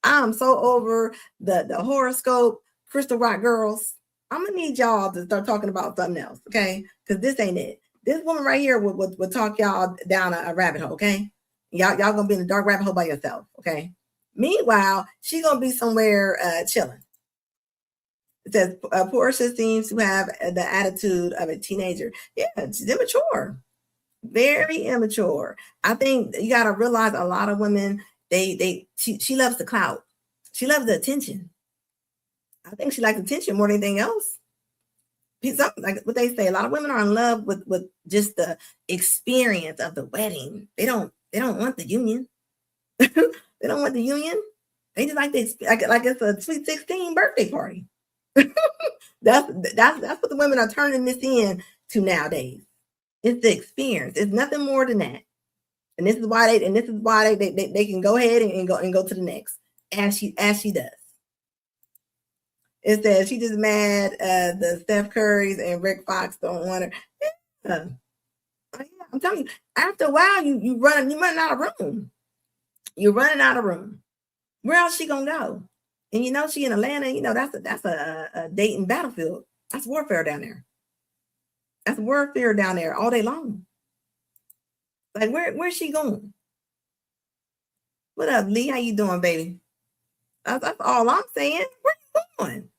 I'm so over the horoscope, Crystal Rock girls. I'm gonna need y'all to start talking about something else, okay? Because this ain't it. This woman right here would talk y'all down a rabbit hole, okay? Y'all gonna be in the dark rabbit hole by yourself, okay? Meanwhile, she gonna be somewhere chilling. It says Portia seems to have the attitude of a teenager. Yeah, she's immature, very immature. I think you gotta realize a lot of women. She loves the clout. She loves the attention. I think she likes attention more than anything else. Something like what they say, a lot of women are in love with just the experience of the wedding. They don't want the union. They don't want the union. They just like it's a sweet 16 birthday party. That's what the women are turning this in to nowadays. It's the experience. It's nothing more than that. And this is why they can go ahead and go to the next as she does. It says she just mad the Steph Currys and Rick Fox don't want her. Yeah. I'm telling you, after a while you running out of room. You're running out of room. Where else she gonna go? And you know she in Atlanta. You know that's a dating battlefield. That's warfare down there. That's warfare down there all day long. Like where's she going? What up, Lee? How you doing, baby? That's all I'm saying. Where you going?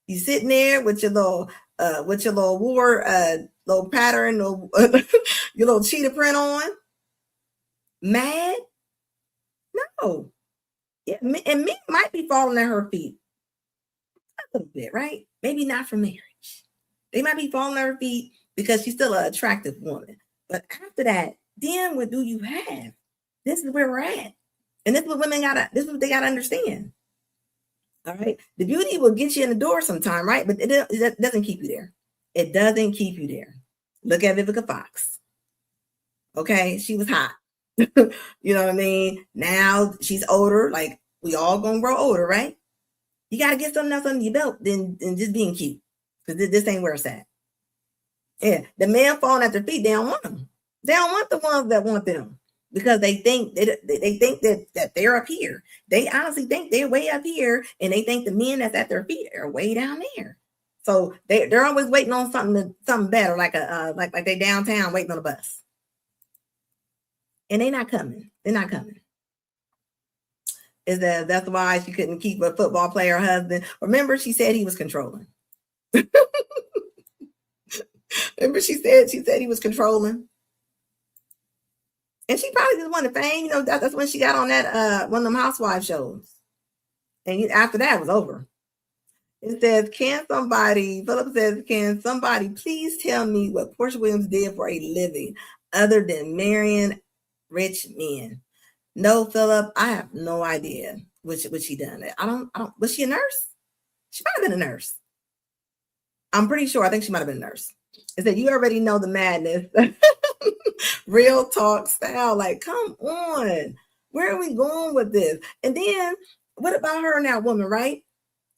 You sitting there with your little war little pattern, your little cheetah print on? Mad? No. Yeah, and men might be falling at her feet a little bit, right? Maybe not for marriage. They might be falling at her feet because she's still an attractive woman. But after that, then what do you have? This is where we're at. And this is what this is what they gotta understand. All right. The beauty will get you in the door sometime, right? But it doesn't keep you there. It doesn't keep you there. Look at Vivica Fox. Okay, she was hot. You know what I mean? Now she's older. Like we all gonna grow older, right? You gotta get something else under your belt than just being cute. Because this ain't where it's at. Yeah, the man falling at their feet, they don't want them. They don't want the ones that want them because they think that they're up here. They honestly think they're way up here, and they think the men that's at their feet are way down there. So they're always waiting on something better, like like they downtown waiting on a bus, and they're not coming. They're not coming. That's why she couldn't keep a football player husband? Remember, she said he was controlling. Remember, she said he was controlling. And she probably just wanted fame. You know, that's when she got on that one of them housewife shows. And after that, it was over. It says, Philip says, can somebody please tell me what Portia Williams did for a living other than marrying rich men? No, Philip, I have no idea what she done. I don't, was she a nurse? She might have been a nurse. I'm pretty sure. I think she might have been a nurse. It said, you already know the madness. Real talk style. Like, come on. Where are we going with this? And then what about her and that woman, right?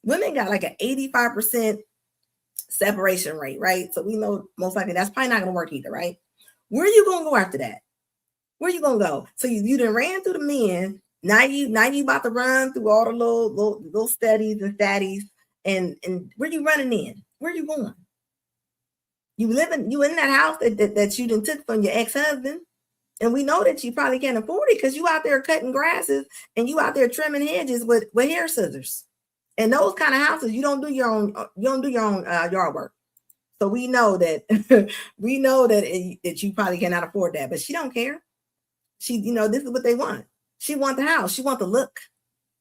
Women got like an 85% separation rate, right? So we know most likely that's probably not going to work either, right? Where are you going to go after that? Where you going to go? So you done ran through the men. Now you about to run through all the little studies and statties. And where you running in? Where you going? You in that house that you done took from your ex-husband. And we know that you probably can't afford it because you out there cutting grasses and you out there trimming hedges with hair scissors. And those kind of houses, you don't do your own yard work. So we know that that you probably cannot afford that, but she don't care. She, this is what they want. She want the house. She want the look.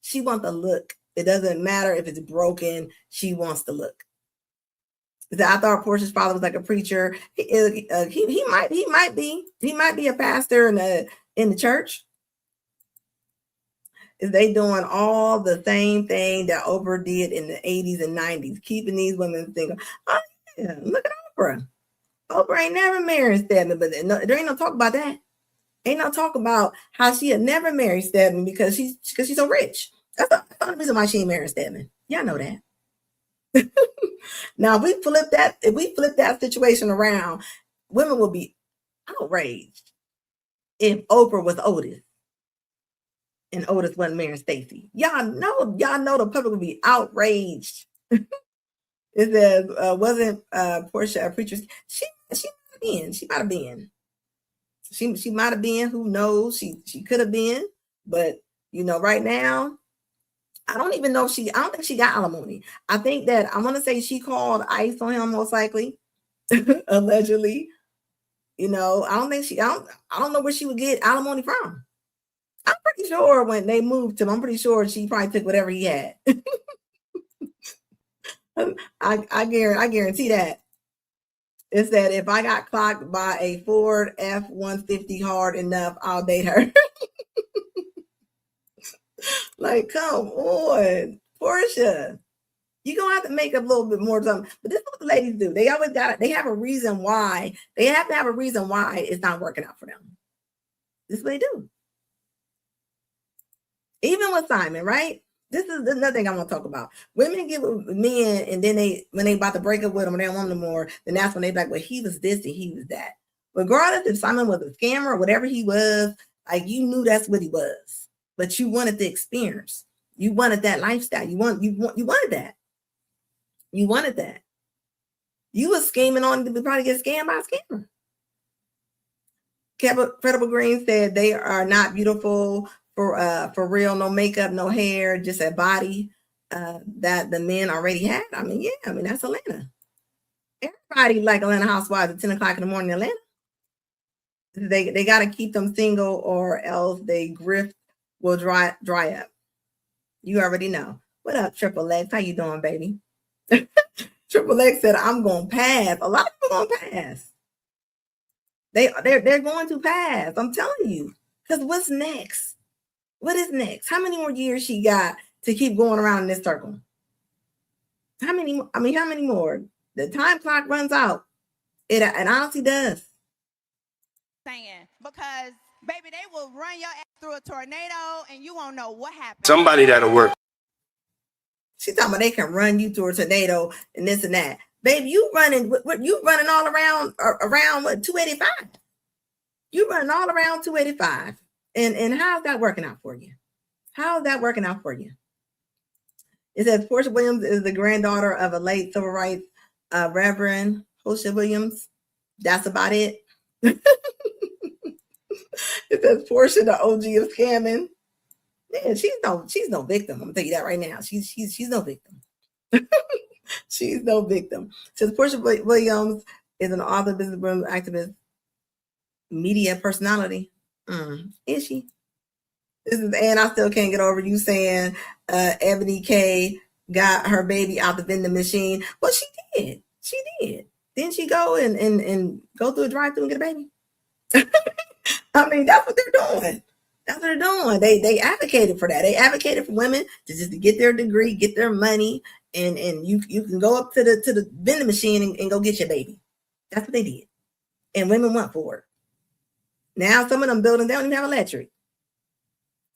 She want the look. It doesn't matter if it's broken. She wants the look. I thought Portia's father was like a preacher. He might be a pastor in the church. Is they doing all the same thing that Oprah did in the 80s and 90s, keeping these women single. Oh yeah, look at Oprah. Oprah ain't never married Stedman, but there ain't no talk about that. Ain't no talk about how she had never married Stedman because she's so rich. That's the only reason why she ain't married Stedman. Y'all know that. Now, if we flip that situation around, women will be outraged if Oprah was Otis and Otis wasn't marrying Stacey. Y'all know the public would be outraged. It says, wasn't Portia a preacher? She might have been. She might have been. Who knows? She could have been. But right now, I don't even know if I don't think she got alimony. I think that I want to say she called ICE on him, most likely, allegedly. I don't know where she would get alimony from. I'm pretty sure when they moved him, I'm pretty sure she probably took whatever he had. I guarantee that. It said, if I got clocked by a Ford F-150 hard enough, I'll date her. Like, come on, Portia. You're going to have to make up a little bit more something. But this is what the ladies do. They always they have a reason why. They have to have a reason why it's not working out for them. This is what they do. Even with Simon, right? This is another thing I want to talk about. Women get with men, and then when they about to break up with them and they don't want them no more, then that's when they be like, well, he was this and he was that. Regardless if Simon was a scammer or whatever he was, like, you knew that's what he was. But you wanted the experience. You wanted that lifestyle. You wanted that. You wanted that. You was scheming on to probably get scammed by a scammer. Credible Green said they are not beautiful for real. No makeup, no hair, just a body that the men already had. I mean, that's Atlanta. Everybody like Atlanta housewives at 10 o'clock in the morning in Atlanta. They got to keep them single or else they grift will dry up. You already know. What up, Triple X? How you doing, baby? Triple X said, I'm going to pass. A lot of people going to pass. They're going to pass. I'm telling you. Because what's next? What is next? How many more years she got to keep going around in this circle? How many more? The time clock runs out. It honestly does. Saying, because, baby, they will run your ass through a tornado and you won't know what happened. Somebody that'll work. She's talking about they can run you through a tornado and this and that. Baby, you running all around what, 285? You running all around 285. And how's that working out for you? How is that working out for you? It says Portia Williams is the granddaughter of a late civil rights Reverend Portia Williams. That's about it. It says Portia, the OG of scamming. Yeah, she's no victim. I'm gonna tell you that right now. She's no victim. She's no victim. Says Portia Williams is an author, businesswoman, activist, media personality. Is she? This is, and I still can't get over you saying Ebony K got her baby out the vending machine. Well, she did. She did. Didn't she go and go through a drive-through and get a baby? I mean, that's what they're doing. That's what they're doing. They advocated for that. They advocated for women to just to get their degree, get their money, and you can go up to the vending machine and go get your baby. That's what they did. And women went for it. Now some of them buildings, they don't even have electric.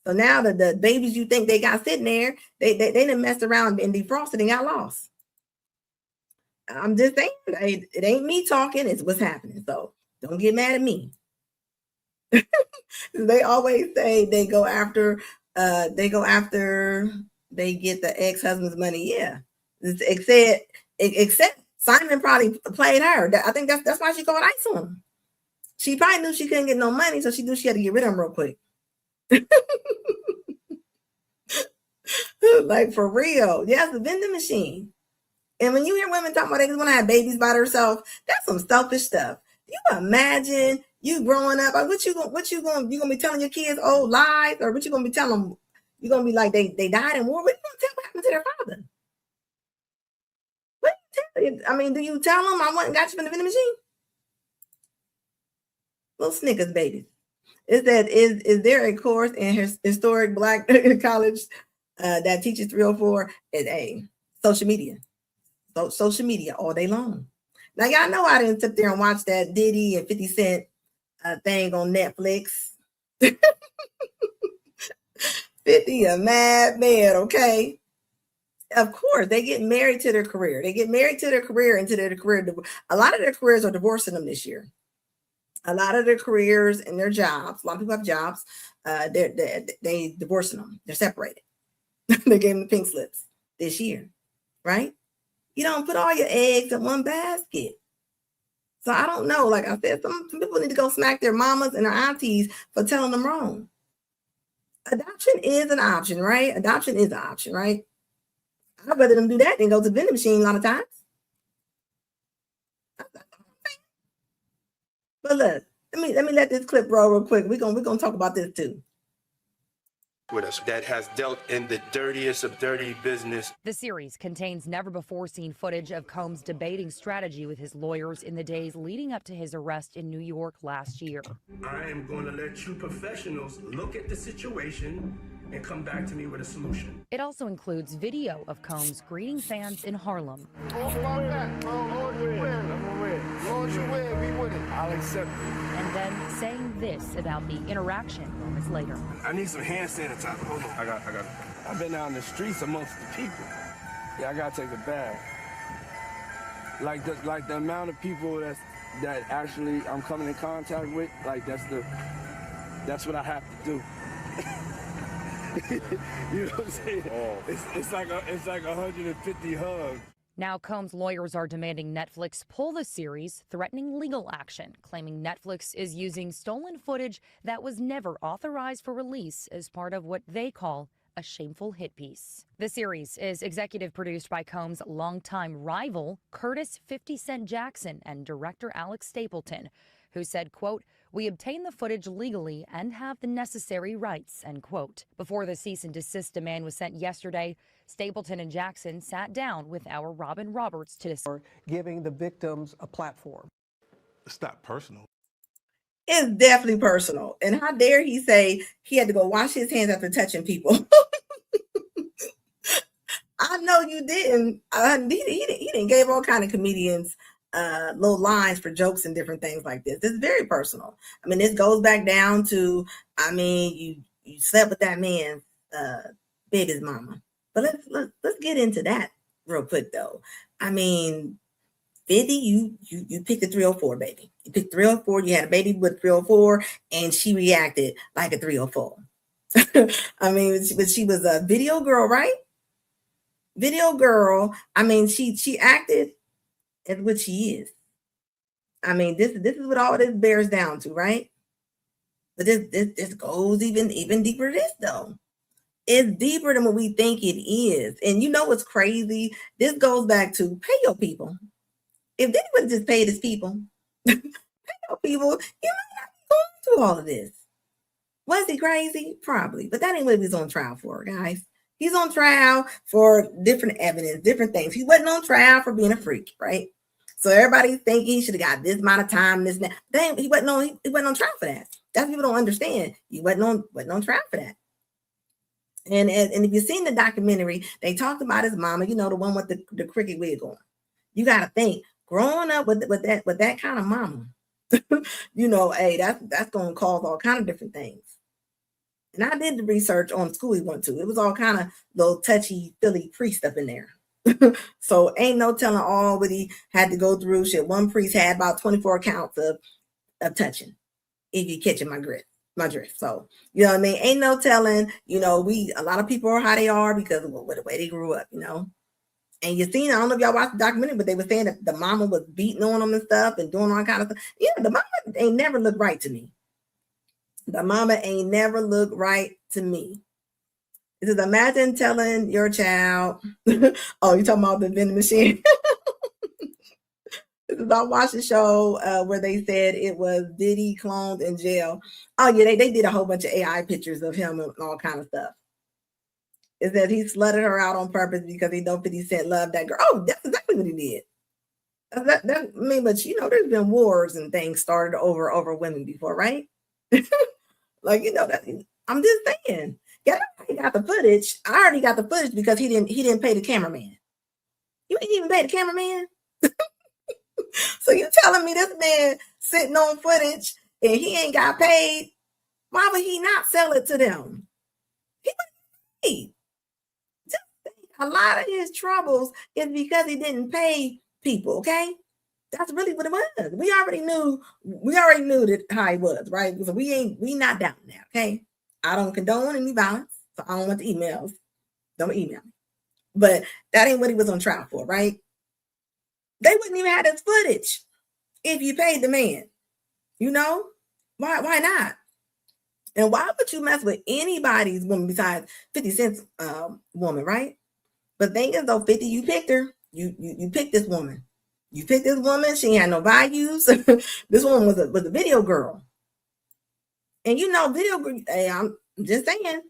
So now the babies you think they got sitting there, they done messed around and defrosted and got lost. I'm just saying, it ain't me talking, it's what's happening. So don't get mad at me. They always say they go after they get the ex-husband's money. Yeah. Except Simon probably played her. I think that's why she called ice on him. She probably knew she couldn't get no money, so she knew she had to get rid of him real quick. Like for real. Yes, the vending machine. And when you hear women talking about they just want to have babies by themselves, that's some selfish stuff. You imagine you growing up, you gonna be telling your kids old lies, or what you gonna be telling them? You're gonna be like they died in war. What you gonna tell what happened to their father? What do you tell? I mean, do you tell them I went and got you from the vending machine? Little Snickers babies. Is there a course in historic Black college that teaches 304? It's social media. So social media all day long. Now y'all know I didn't sit there and watch that Diddy and 50 Cent thing on Netflix. 50 a madman, okay? Of course, they get married to their career. They get married to their career and to their career. A lot of their careers are divorcing them this year. A lot of their careers and their jobs, a lot of people have jobs, they divorcing them. They're separated. They gave them the pink slips this year, right? You don't put all your eggs in one basket. So I don't know. Like I said, some people need to go smack their mamas and their aunties for telling them wrong. Adoption is an option, right? Adoption is an option, right? I'd rather them do that than go to the vending machine a lot of times. But look, let me let this clip roll real quick. We're gonna talk about this too. With us that has dealt in the dirtiest of dirty business. The series contains never-before-seen footage of Combs debating strategy with his lawyers in the days leading up to his arrest in New York last year. I am going to let you professionals look at the situation and come back to me with a solution. It also includes video of Combs greeting fans in Harlem. I'll accept it. And then saying this about the interaction moments later. I need some hand sanitizer. Hold on. I got it. I've been out in the streets amongst the people. Yeah, I gotta take a bath. Like the amount of people that actually I'm coming in contact with, like that's what I have to do. You know what I'm saying? Oh. It's like 150 hugs. Now Combs' lawyers are demanding Netflix pull the series, threatening legal action, claiming Netflix is using stolen footage that was never authorized for release as part of what they call a shameful hit piece. The series is executive produced by Combs' longtime rival, Curtis 50 Cent Jackson, and director Alex Stapleton, who said, quote, "We obtained the footage legally and have the necessary rights," end quote. Before the cease and desist demand was sent yesterday, Stapleton and Jackson sat down with our Robin Roberts to discuss giving the victims a platform. It's not personal. It's definitely personal. And how dare he say he had to go wash his hands after touching people? I know you didn't. He didn't gave all kind of comedians little lines for jokes and different things like this. It's very personal. I mean, this goes back down to, I mean, you slept with that man's baby's mama. But let's get into that real quick though. I mean, 50, you picked a 304, baby. You picked 304, you had a baby with 304, and she reacted like a 304. I mean, but she was a video girl, right? Video girl. I mean, she acted as what she is. I mean, this is what all this bears down to, right? But this goes even deeper than this though. It's deeper than what we think it is. And you know what's crazy? This goes back to pay your people. If they would have just paid his people, pay your people, you might not be going through all of this. Was he crazy? Probably. But that ain't what he was on trial for, guys. He's on trial for different evidence, different things. He wasn't on trial for being a freak, right? So everybody thinking he should have got this amount of time, this and that. Then he wasn't on trial for that. That's what people don't understand. He wasn't on trial for that. And if you've seen the documentary, they talked about his mama, the one with the cricket wig on. You got to think, growing up with that kind of mama, hey, that's going to cause all kind of different things. And I did the research on the school he went to. It was all kind of little touchy Philly priest up in there. So ain't no telling all what he had to go through. Shit, one priest had about 24 counts of touching, if you catching my drift. So, you know what I mean? Ain't no telling, a lot of people are how they are because of the way they grew up, And you seen, I don't know if y'all watched the documentary, but they were saying that the mama was beating on them and stuff and doing all kind of stuff. Yeah, the mama ain't never looked right to me. The mama ain't never looked right to me. It says, imagine telling your child, oh, you talking about the vending machine? This is I watched the show where they said it was Diddy cloned in jail. Oh yeah, they did a whole bunch of AI pictures of him and all kind of stuff. It says he slutted her out on purpose because he know 50 Cent loved that girl. Oh, that's exactly what he did. But there's been wars and things started over women before, right? That I'm just saying. Yeah, I got the footage. I already got the footage because he didn't pay the cameraman. You ain't even pay the cameraman. So you telling me this man sitting on footage and he ain't got paid? Why would he not sell it to them? He would pay. Just think, a lot of his troubles is because he didn't pay people. Okay, that's really what it was. We already knew that how he was, right? So we not down there. Okay, I don't condone any violence, so I don't want the emails. Don't email me. But that ain't what he was on trial for, right? They wouldn't even have this footage if you paid the man. Why not? And why would you mess with anybody's woman besides 50 Cent's woman, right? But thing is, though, 50, you picked her. You picked this woman. You picked this woman. She had no values. This woman was a video girl. And hey, I'm just saying,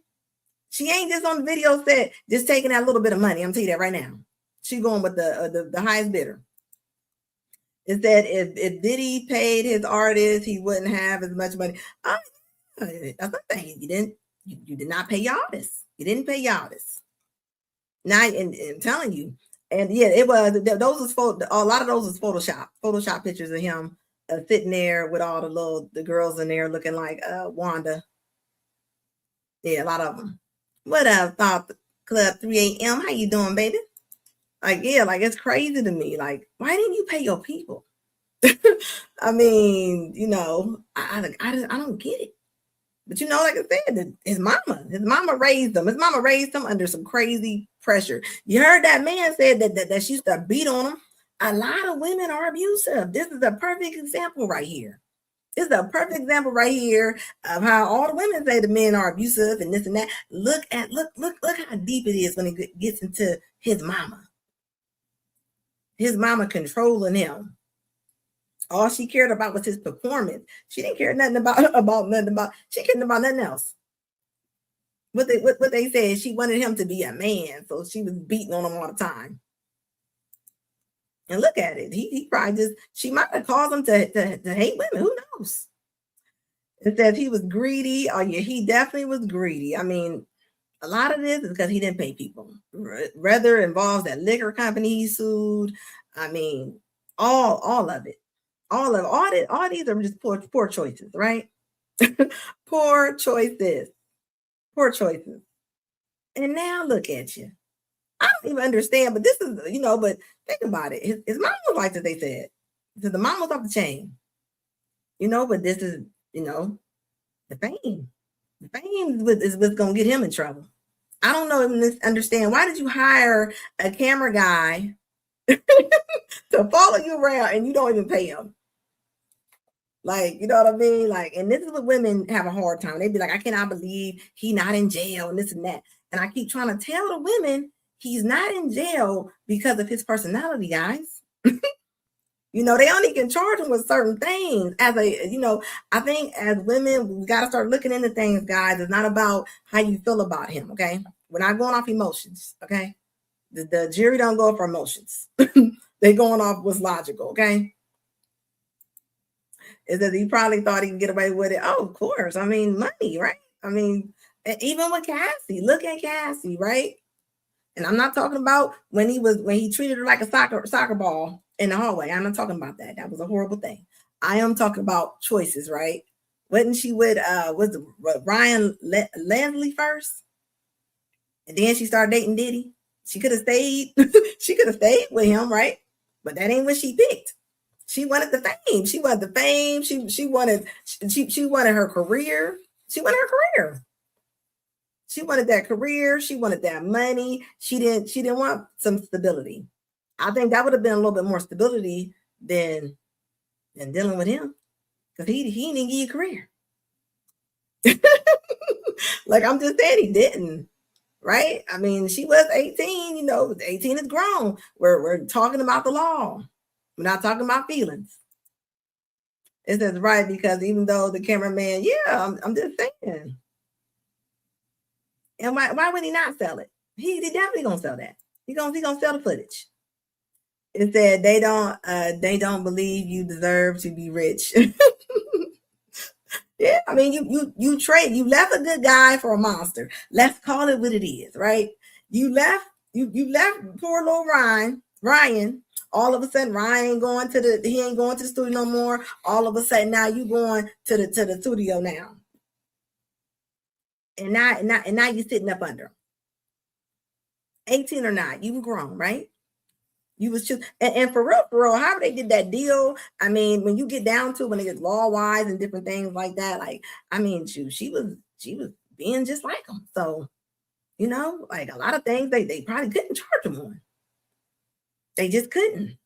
she ain't just on the video set just taking that little bit of money. I'm telling you that right now. She going with the highest bidder. It said if Diddy paid his artist, he wouldn't have as much money. That's the thing. You did not pay your artists. You didn't pay your artists. Now, and I'm telling you, and yeah, it was a lot of those was Photoshop pictures of him sitting there with all the girls in there looking like Wanda. Yeah, a lot of them. What up, Thought Club 3 a.m.? How you doing, baby? It's crazy to me. Like, why didn't you pay your people? I mean, I don't get it. But like I said, his mama raised him. His mama raised him under some crazy pressure. You heard that man said that she used to beat on him. A lot of women are abusive. This is a perfect example right here. This is a perfect example right here of how all the women say the men are abusive and this and that. Look how deep it is when it gets into his mama. His mama controlling him. All she cared about was his performance. She didn't care nothing about she cared about nothing else. What they said, she wanted him to be a man, so she was beating on him all the time. And look at it. He probably she might have caused him to hate women. Who knows? It says he was greedy. Oh yeah, he definitely was greedy. I mean, a lot of this is because he didn't pay people. Rather involves that liquor company he sued. I mean, all of it. All these are just poor choices, right? Poor choices. And now look at you. I don't even understand, but this is, but think about it. His mom was like that, they said. So the mom was off the chain. But this is, the fame. The fame is what's going to get him in trouble. I don't understand. Why did you hire a camera guy to follow you around and you don't even pay him? Like, you know what I mean? Like, and this is what women have a hard time. They'd be like, I cannot believe he's not in jail and this and that. And I keep trying to tell the women he's not in jail because of his personality, guys. They only can charge him with certain things. I think as women, we got to start looking into things, guys. It's not about how you feel about him, okay? We're not going off emotions, okay? The jury don't go for emotions. They going off what's logical, okay? Is that he probably thought he could get away with it. Oh, of course. I mean, money, right? I mean, even with Cassie, look at Cassie, right? And I'm not talking about when he treated her like a soccer ball in the hallway. I'm not talking about that. That was a horrible thing. I am talking about choices, right? Wasn't she with Ryan Leslie first? And then she started dating Diddy. She could have stayed, she could have stayed with him, right? But that ain't what she picked. She wanted the fame. She wanted the fame. She wanted her career. She wanted her career. She wanted that career. She wanted that money. She didn't want some stability. I think that would have been a little bit more stability than dealing with him. Because he didn't give you a career. Like I'm just saying, he didn't. Right? I mean, she was 18, 18 is grown. We're talking about the law. We're not talking about feelings. It says right because even though the cameraman, I'm just saying. And why would he not sell it? He definitely gonna sell that. He gonna sell the footage. It said they don't believe you deserve to be rich. Yeah, I mean you left a good guy for a monster. Let's call it what it is, right? You left poor little Ryan. All of a sudden, Ryan ain't going to the studio no more. All of a sudden, now you going to the studio now, and now you sitting up under him. 18 or not, you were grown, right? You was just and for real, how they did that deal. I mean, when you get down to when it gets law wise and different things like that, like I mean, she was being just like him. So, like a lot of things they probably couldn't charge him on. They just couldn't.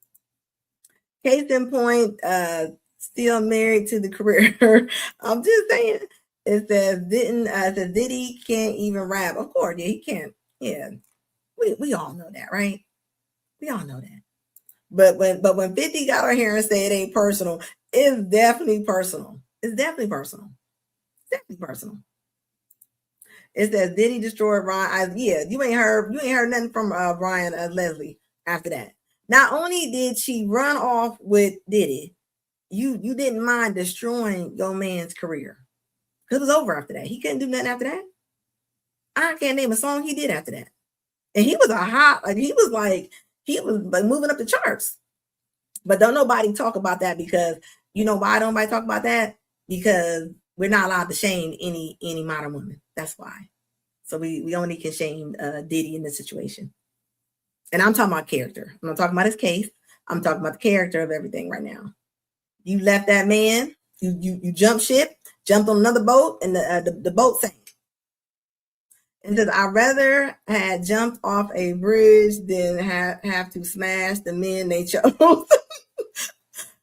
Case in point, still married to the career. I'm just saying. It says Diddy can't even rap. Of course, yeah, he can't. Yeah, we all know that, right? We all know that. But when 50 got her here and said it ain't personal, it's definitely personal. It's definitely personal. Definitely personal. It says Diddy destroyed Ryan. You ain't heard nothing from Ryan Leslie after that. Not only did she run off with Diddy, you didn't mind destroying your man's career. It was over after that. He couldn't do nothing after that. I can't name a song he did after that. And he was he was like moving up the charts. But don't nobody talk about that because you know why don't nobody talk about that? Because we're not allowed to shame any modern woman. That's why. So we only can shame Diddy in this situation. And I'm talking about character. I'm not talking about his case. I'm talking about the character of everything right now. You left that man. You jumped ship, jumped on another boat, and the boat sank. It says, I'd rather had jumped off a bridge than have to smash the men they chose.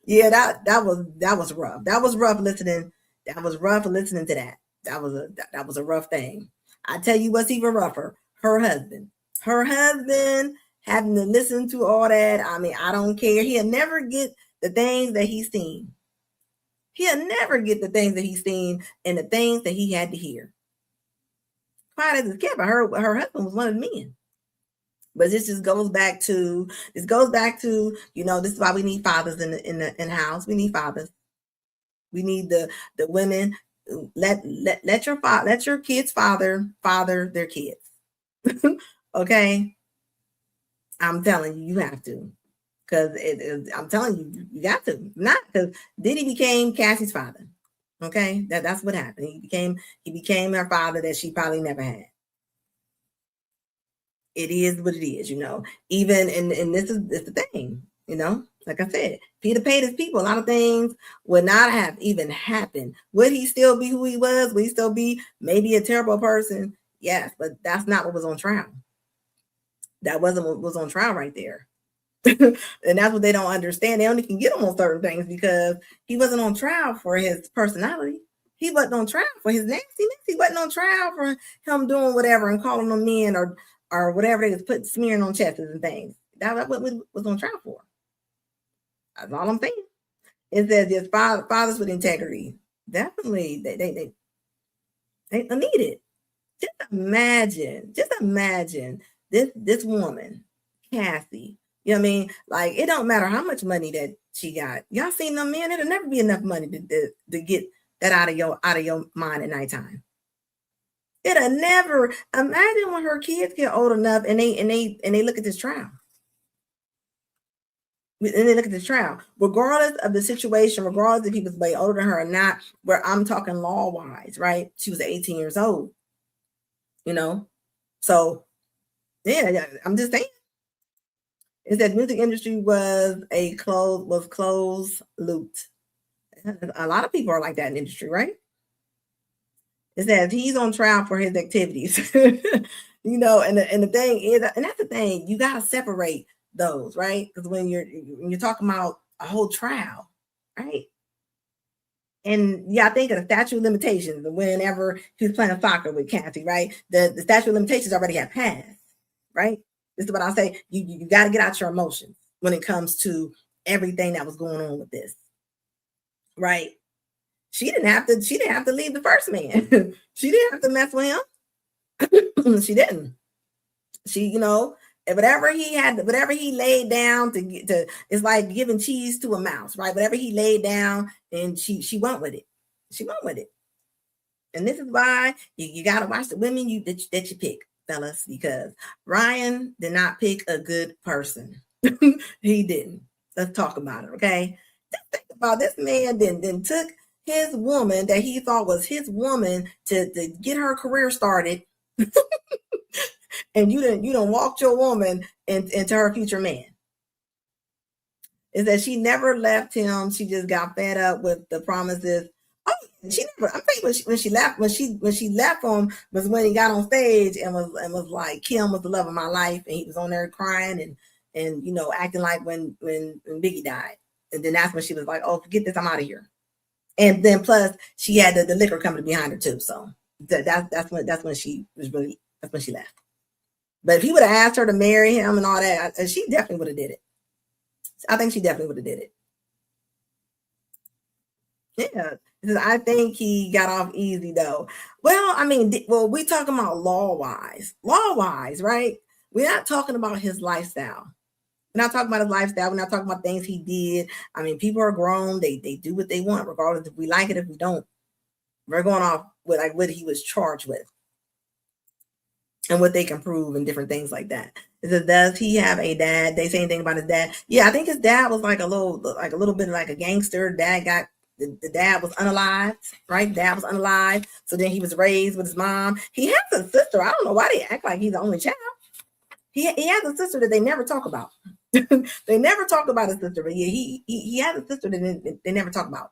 Yeah, that was rough. That was rough listening. That was rough listening to that. That was a rough thing. I tell you what's even rougher. Her husband. Her husband having to listen to all that. I mean, I don't care. He'll never get the things that he's seen. He'll never get the things that he's seen and the things that he had to hear. Quiet as a kid, but her husband was one of the men. But this goes back to this is why we need fathers in the house. We need fathers. We need the women. Let your kids father their kids. Okay, I'm telling you, you have to, because I'm telling you, you got to. Not because Diddy became Cassie's father. Okay, that's what happened. He became her father that she probably never had. It is what it is, Even and this is the thing, Like I said, if he'd have paid his people, a lot of things would not have even happened. Would he still be who he was? Would he still be maybe a terrible person? Yes, but that's not what was on trial. That wasn't what was on trial right there. And that's what they don't understand. They only can get him on certain things because he wasn't on trial for his personality. He wasn't on trial for his nastiness. He wasn't on trial for him doing whatever and calling them men or whatever they was smearing on chests and things. That's what was on trial for. That's all I'm saying. It says there's fathers with integrity. Definitely, they need it. just imagine this woman, Kathy. You know what I mean? Like, it don't matter how much money that she got. Y'all seen them men? It'll never be enough money to get that out of your mind at nighttime. It'll never. Imagine when her kids get old enough and they look at this trial. And they look at this trial, regardless of the situation, regardless if he was way older than her or not, where I'm talking law wise, right? She was 18 years old, you know? So, yeah, I'm just saying. Is that music industry was closed looped. A lot of people are like that in the industry, right? It says he's on trial for his activities. You know, and the thing is, and that's the thing, you gotta separate those, right? Because when you're talking about a whole trial, right? And yeah, I think of the statute of limitations, whenever he was playing soccer with Kathy, right? The statute of limitations already had passed, right? This is what I say. You got to get out your emotions when it comes to everything that was going on with this, right? She didn't have to leave the first man. She didn't have to mess with him. She didn't. She, you know, whatever he laid down to get to, it's like giving cheese to a mouse, right? Whatever he laid down, and she went with it. She went with it. And this is why you got to watch the women that you pick, fellas, because Ryan did not pick a good person. He didn't. Let's talk about it, okay? Just think about this man then took his woman that he thought was his woman to get her career started. And you done walked your woman into her future man. Is that she never left him. She just got fed up with the promises. Oh, she never. I'm thinking when she left him was when he got on stage and was like, Kim was the love of my life, and he was on there crying and you know, acting like when Biggie died. And then that's when she was like, oh, forget this, I'm out of here. And then plus she had the liquor coming behind her too. So that's when she left. But if he would have asked her to marry him and all that, she definitely would have did it. I think she definitely would have did it. Yeah, I think he got off easy though. Well, I mean, we talking about law wise, right? We're not talking about his lifestyle. We're not talking about his lifestyle. We're not talking about things he did. I mean, people are grown. They do what they want, regardless if we like it, if we don't. We're going off with like what he was charged with and what they can prove and different things like that. Does he have a dad? They say anything about his dad? Yeah, I think his dad was like a little bit like a gangster. The dad was unalived, right? Dad was unalived. So then he was raised with his mom. He has a sister. I don't know why they act like he's the only child. He has a sister that they never talk about. They never talk about his sister, but yeah, he has a sister that they never talk about.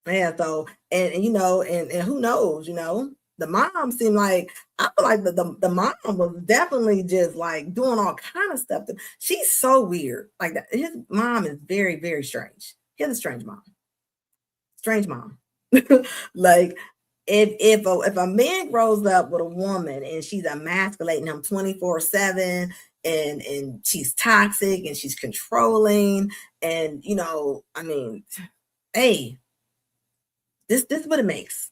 Yeah, so and you know, and who knows, you know, the mom seemed like, I feel like the mom was definitely just like doing all kind of stuff. She's so weird. Like that. His mom is very, very strange. He has a strange mom. Strange mom. Like if a man grows up with a woman and she's emasculating him 24/7 and she's toxic and she's controlling, and you know, I mean, hey, this is what it makes.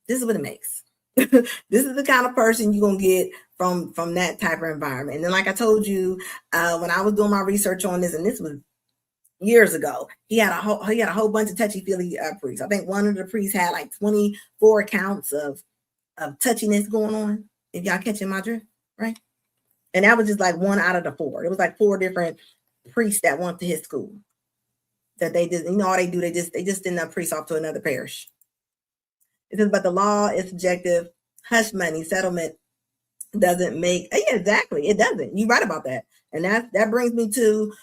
This is what it makes. This is the kind of person you're gonna get from that type of environment. And then, like I told you, when I was doing my research on this, and this was years ago, he had a whole bunch of touchy feely priests. I think one of the priests had like 24 accounts of touchiness going on. If y'all catching my drift, right? And that was just like one out of the four. It was like 4 different priests that went to his school. That they just, you know, all they do, they just send a priest off to another parish. It says, but the law is subjective. Hush money settlement doesn't make. Yeah, exactly. It doesn't. You're right about that. And that brings me to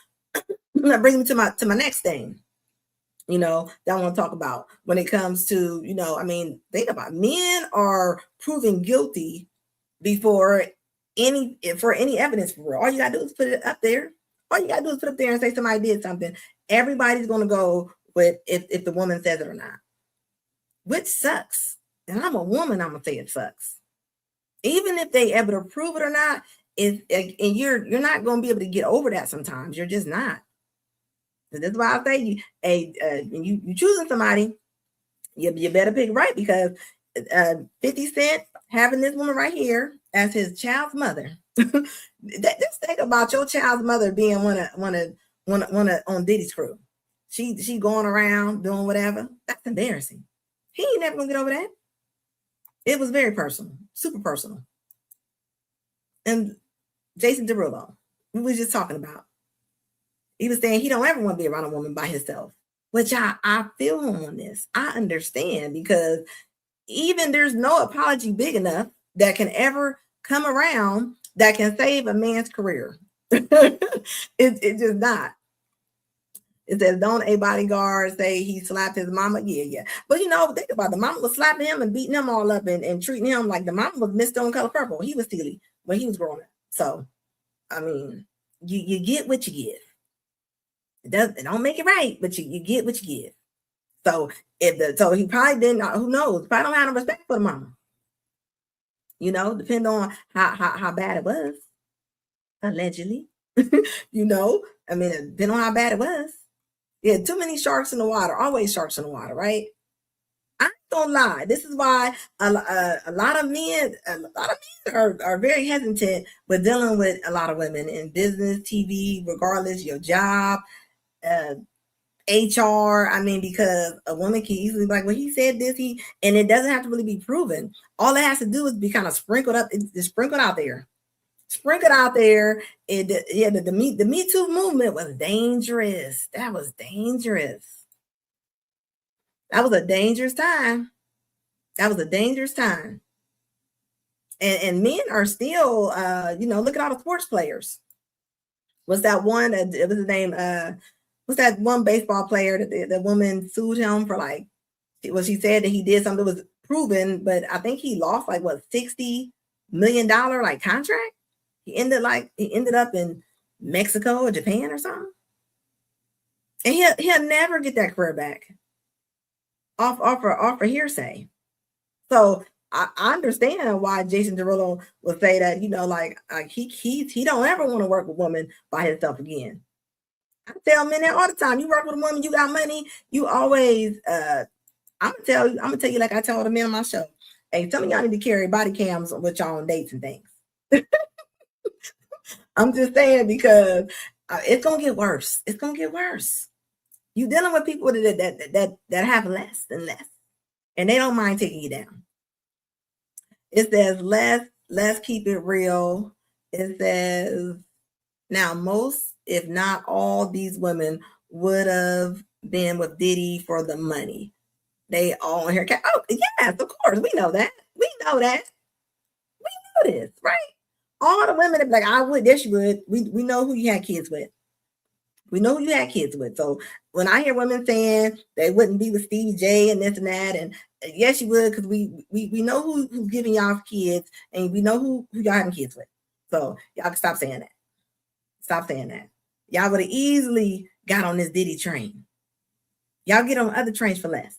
my next thing. You know, that I want to talk about when it comes to, you know, I mean, think about it. Men are proven guilty before any evidence for real. All you gotta do is put it up there. All you gotta do is put it up there and say somebody did something. Everybody's gonna go with if the woman says it or not. Which sucks. And I'm a woman, I'm gonna say it sucks. Even if they able to prove it or not, and you're not gonna be able to get over that sometimes. You're just not. So that's why I say when you choosing somebody, you better pick right, because 50 Cent having this woman right here as his child's mother. Just think about your child's mother being one on Diddy's crew. She going around doing whatever. That's embarrassing. He ain't never gonna get over that. It was very personal, super personal. And Jason Derulo, we was just talking about. He was saying he don't ever want to be around a woman by himself, which I feel him on this. I understand, because even there's no apology big enough that can ever come around that can save a man's career. It's just not. It says, don't a bodyguard say he slapped his mama? Yeah. But think about it. The mama was slapping him and beating him all up and treating him like the mama was Miss Stone Color Purple. He was Steely when he was growing up. So, I mean, you get what you give. It don't make it right, but you get what you give. So he probably didn't, who knows, probably don't have no respect for the mama. Depending on how bad it was, allegedly. Depending on how bad it was. Yeah, too many sharks in the water, always sharks in the water, right? I don't lie. This is why a lot of men are very hesitant with dealing with a lot of women in business, TV, regardless, your job, HR. Because a woman can easily be like, well, he said this, and it doesn't have to really be proven. All it has to do is be kind of sprinkled up, it's sprinkled out there. Sprinkled out there. The Me Too movement was dangerous. That was dangerous. That was a dangerous time. And men are still, look at all the sports players. Was that one? It was his name. What's that one baseball player that the woman sued him for, like, she said that he did something that was proven, but I think he lost like $60 million like contract. He ended up in Mexico or Japan or something, and he'll never get that career back off for hearsay. So I understand why Jason Derulo will say that, he don't ever want to work with a woman by himself again. I tell men that all the time. You work with a woman, you got money, you always I'm gonna tell you like I tell the men on my show. Hey, some of y'all need to carry body cams with y'all on dates and things. I'm just saying, because it's gonna get worse. It's gonna get worse. You dealing with people that have less and less, and they don't mind taking you down. It says let's keep it real. It says now most, if not all, these women would have been with Diddy for the money. They all in here. Oh yes, of course, we know that. We know this, right? All the women that be like, I would, yes, you would. We know who you had kids with. So when I hear women saying they wouldn't be with Stevie J and this and that, and yes, you would, because we know who's giving y'all kids, and we know who y'all having kids with. So y'all can stop saying that. Stop saying that. Y'all would have easily got on this Diddy train. Y'all get on other trains for less.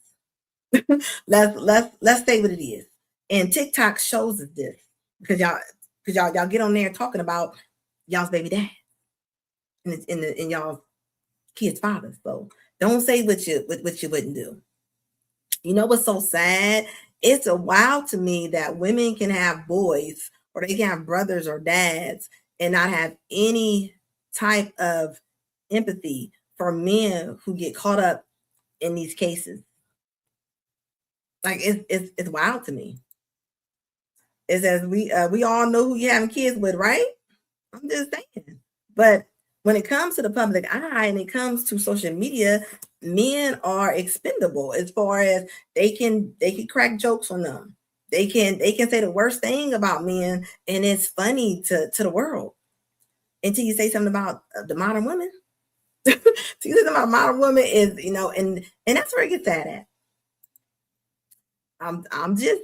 Let's say what it is. And TikTok shows us this, because y'all get on there talking about y'all's baby dad and y'all kids' fathers. So don't say what you wouldn't do. You know what's so sad? It's a wow to me that women can have boys, or they can have brothers or dads, and not have any type of empathy for men who get caught up in these cases. Like, it's wild to me. It says we all know who you're having kids with, right? I'm just saying. But when it comes to the public eye and it comes to social media, men are expendable as far as they can crack jokes on them. They can say the worst thing about men, and it's funny to the world. Until you say something about the modern woman. Until you say something about modern woman is, and that's where it gets sad at. I'm just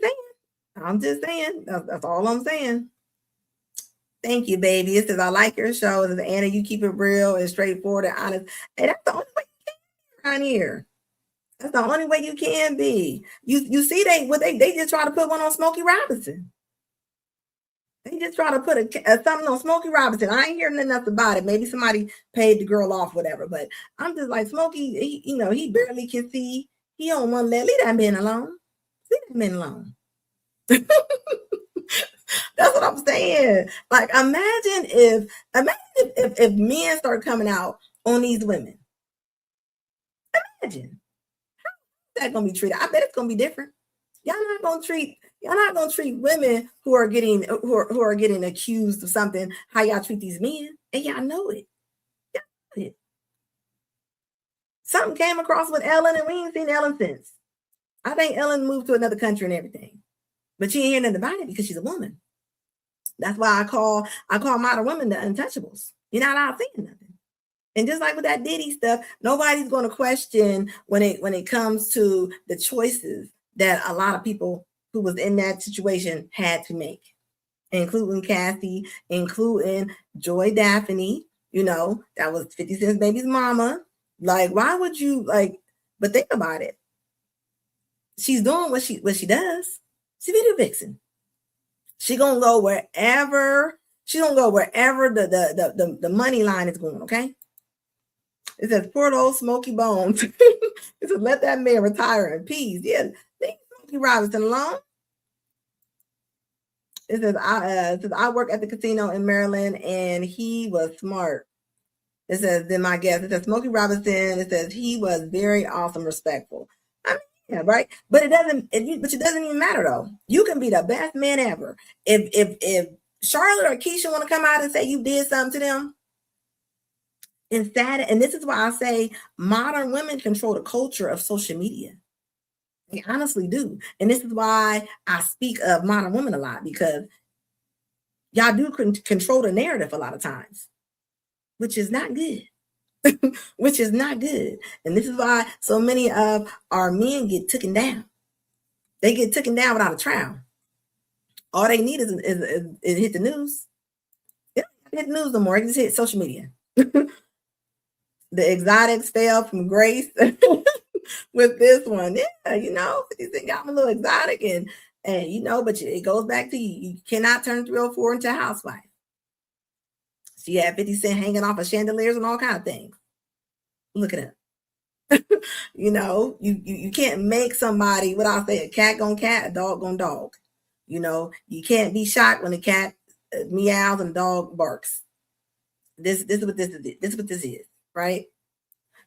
saying. That's all I'm saying. Thank you, baby. It says, I like your show. It says, Anna, you keep it real and straightforward and honest. Hey, that's the only way you can be around here. That's the only way you can be. You see, they just try to put one on Smokey Robinson. They just try to put something on Smokey Robinson. I ain't hearing enough about it. Maybe somebody paid the girl off, whatever. But I'm just like, Smokey, he barely can see. He on one leg. Leave that man alone. That's what I'm saying. Like, imagine if men start coming out on these women. Imagine that's gonna be treated. I bet it's gonna be different. Y'all not gonna treat women who are getting accused of something how y'all treat these men, and y'all know it. Y'all know it. Something came across with Ellen, and we ain't seen Ellen since. I think Ellen moved to another country and everything, but she ain't hear nothing about it because she's a woman. That's why I call modern women the untouchables. You're not out saying nothing. And just like with that Diddy stuff, nobody's going to question when it comes to the choices that a lot of people who was in that situation had to make, including Kathy, including Joy Daphne. You know, that was 50 Cent's baby's mama. Like, why would you like? But think about it. She's doing what she does. She's video vixen. She gonna go wherever. She's gonna go wherever the money line is going. Okay. It says, poor old Smokey Bones. It says, let that man retire in peace. Yeah, leave Smokey Robinson alone. It says, I work at the casino in Maryland, and he was smart. It says, then my guess. It says, Smokey Robinson. It says, he was very awesome, respectful. I mean, yeah, right. But it doesn't even matter though. You can be the best man ever. If Charlotte or Keisha want to come out and say you did something to them, and this is why I say modern women control the culture of social media. They honestly do. And this is why I speak of modern women a lot, because y'all do control the narrative a lot of times, which is not good. Which is not good. And this is why so many of our men get taken down. They get taken down without a trial. All they need is hit the news. They don't hit the news no more. They just hit social media. The exotics fell from grace with this one. Yeah, you know, 50 Cent got a little exotic, and you know, but it goes back to you cannot turn 304 into a housewife. She had 50 Cent hanging off of chandeliers and all kind of things. Look it up. You know, you can't make somebody, what I'll say, a cat gon' cat, a dog gon' dog. You know, you can't be shocked when a cat meows and a dog barks. This is what this is. This is what this is. Right?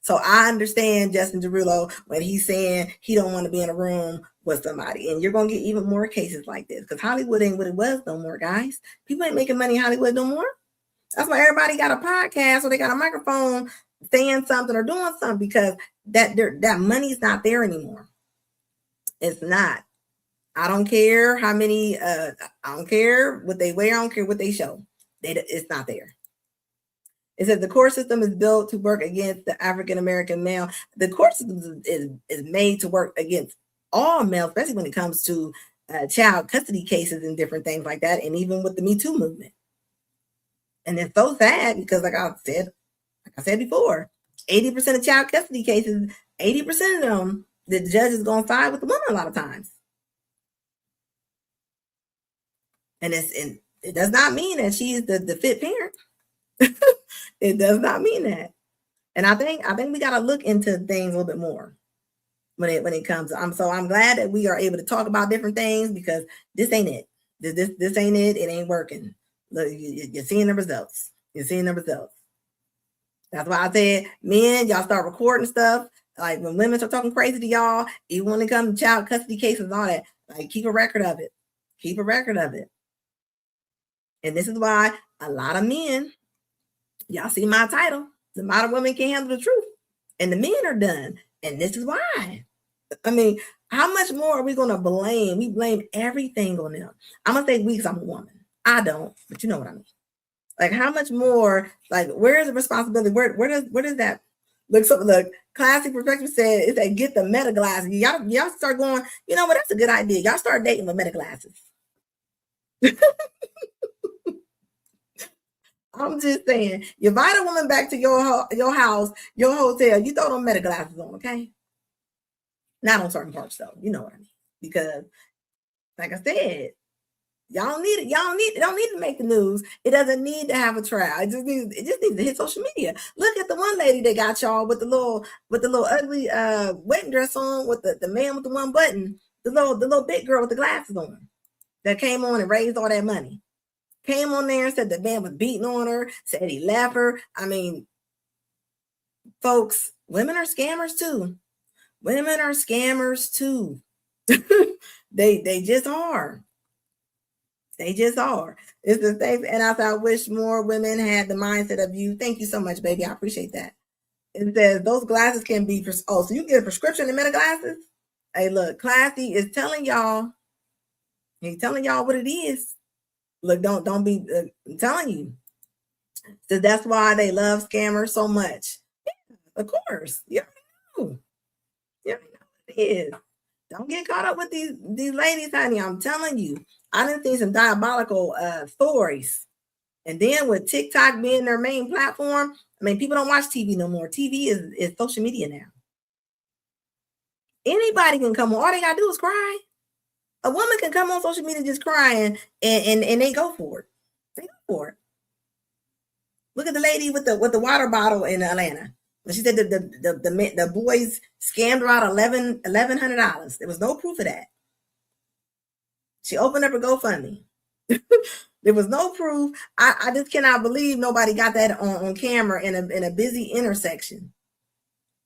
So I understand Justin Derulo when he's saying he don't want to be in a room with somebody. And you're going to get even more cases like this, because Hollywood ain't what it was no more, guys. People ain't making money in Hollywood no more. That's why everybody got a podcast or they got a microphone saying something or doing something, because that money's not there anymore. It's not. I don't care how many, I don't care what they wear. I don't care what they show. It's not there. It says the court system is built to work against the African-American male. The court system is made to work against all males, especially when it comes to child custody cases and different things like that, and even with the Me Too movement. And it's so sad because, like I said before, 80% of child custody cases, 80% of them, the judge is going to side with the woman a lot of times. And it does not mean that she is the fit parent. It does not mean that. And I think we got to look into things a little bit more when it comes. So I'm glad that we are able to talk about different things, because this ain't it. This ain't it. It ain't working. Look, you're seeing the results. You're seeing the results. That's why I said, men, y'all start recording stuff. Like when women start talking crazy to y'all, even when it comes to child custody cases and all that, like keep a record of it. Keep a record of it. And this is why a lot of men, y'all see my title, the modern women can't handle the truth, and the men are done. And this is why. I mean, how much more are we going to blame? We blame everything on them. I'm going to say we, because I'm a woman. I don't, but you know what I mean. Like, how much more, like, where is the responsibility? Where does that look? So look, Classic Perspective said, it's that get the meta glasses. Y'all start going, you know what, that's a good idea. Y'all start dating with meta glasses. I'm just saying, you invite a woman back to your house, your hotel, you throw them meta glasses on, okay? Not on certain parts though, you know what I mean? Because, like I said, y'all don't need it. It don't need to make the news. It doesn't need to have a trial. It just needs to hit social media. Look at the one lady that got y'all with the little ugly wedding dress on, with the man with the one button, the little big girl with the glasses on, that came on and raised all that money. came on there and said the man was beating on her, said he left her. I mean, folks, women are scammers too. Women are scammers too. They just are. They just are. It's the same. And I wish more women had the mindset of you. Thank you so much, baby. I appreciate that. It says those glasses can be so you get a prescription in meta glasses. Hey, look, Classy is telling y'all. He's telling y'all what it is. Look, don't be. I'm telling you. So that's why they love scammers so much. Yeah, of course. You already know. You already know what it is. Don't get caught up with these ladies, honey. I'm telling you. I done seen some diabolical stories. And then with TikTok being their main platform, I mean, people don't watch TV no more. TV is social media now. Anybody can come on. All they gotta do is cry. A woman can come on social media just crying and they go for it. They go for it. Look at the lady with the water bottle in Atlanta. She said the boys scammed her out $1,100. There was no proof of that. She opened up her GoFundMe. There was no proof. I just cannot believe nobody got that on camera in a busy intersection.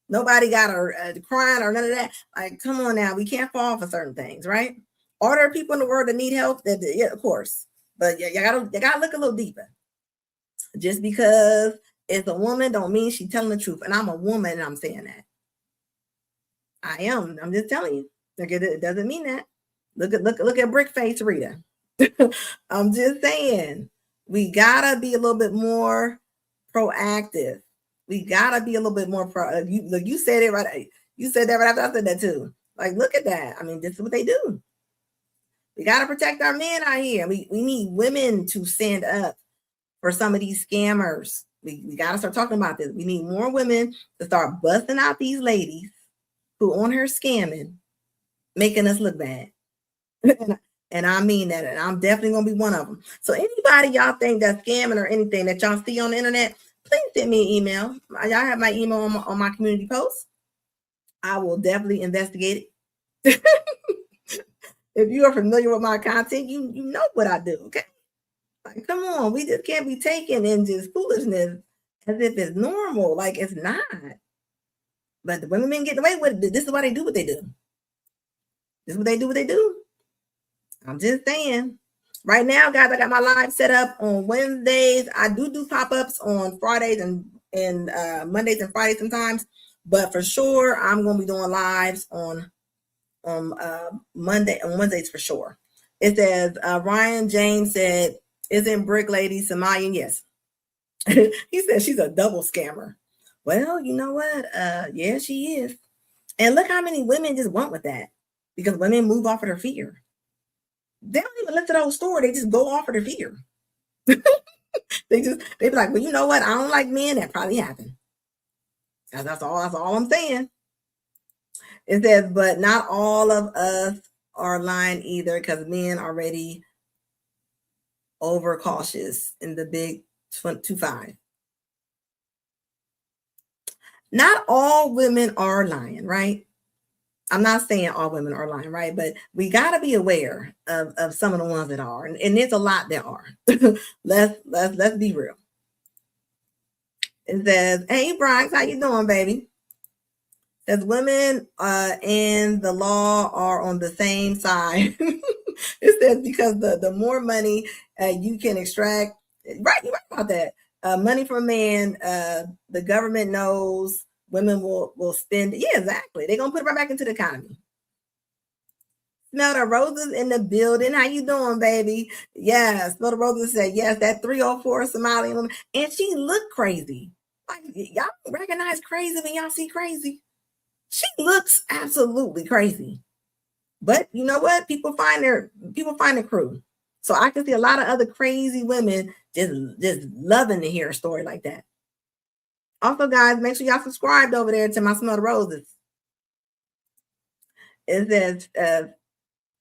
Nobody got her crying or none of that. Like, come on now, we can't fall for certain things, right? Are there people in the world that need help? Yeah, of course, but you gotta look a little deeper. Just because it's a woman don't mean she's telling the truth. And I'm a woman and I'm saying that. I am. I'm just telling you. Like it doesn't mean that. Look at Brick Face Rita. I'm just saying we gotta be a little bit more proactive. We gotta be a little bit more you said it right. You said that right after I said that too. Like, look at that. I mean, this is what they do. We gotta protect our men out here. We need women to stand up for some of these scammers. We got to start talking about this. We need more women to start busting out these ladies who on her scamming, making us look bad. And I mean that. And I'm definitely going to be one of them. So anybody y'all think that's scamming or anything that y'all see on the internet, please send me an email. Y'all have my email on my community post. I will definitely investigate it. If you are familiar with my content, you know what I do, okay? Like, come on, we just can't be taken in just foolishness as if it's normal. Like, it's not. But the women been getting away with it. This is why they do what they do. This is what they do. I'm just saying. Right now, guys, I got my live set up on Wednesdays. I do pop-ups on Fridays and Mondays and Fridays sometimes. But for sure, I'm going to be doing lives on Wednesdays for sure. It says, Ryan James said, isn't Brick Lady Somalian? Yes. He said she's a double scammer. Well, you know what? Yeah, she is. And look how many women just went with that. Because women move off of their fear. They don't even listen to the whole story. They just go off of their fear. They be like, well, you know what? I don't like men. That probably happened. That's all I'm saying. It says, but not all of us are lying either, because men already overcautious in the big 25. Not all women are lying, right? I'm not saying all women are lying, right? But we got to be aware of some of the ones that are, and there's a lot that are. let's be real. It says, "Hey, Bronx, how you doing, baby?" It says women and the law are on the same side. It says because the more money you can extract, right? You're right about that. Money from a man, the government knows women will spend. Yeah, exactly. They're gonna put it right back into the economy. Smell the roses in the building. How you doing, baby? Yeah, Smell the roses said yes. That 304 Somali woman, and she looked crazy. Like, y'all recognize crazy when y'all see crazy. She looks absolutely crazy. But you know what? People find their crew. So I can see a lot of other crazy women just loving to hear a story like that. Also, guys, make sure y'all subscribed over there to my Smell the Roses. It says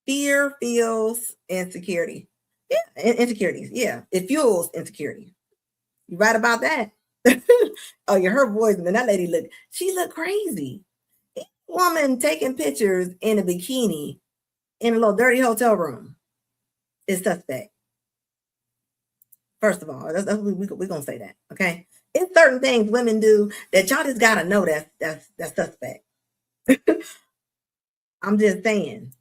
fear fuels insecurity. Yeah, insecurities. Yeah, it fuels insecurity. You right about that? Oh, yeah, her voice, man. That lady looked crazy. Woman taking pictures in a bikini in a little dirty hotel room is suspect. First of all, that's we're gonna say that. Okay. It's certain things women do that y'all just gotta know that's suspect. I'm just saying.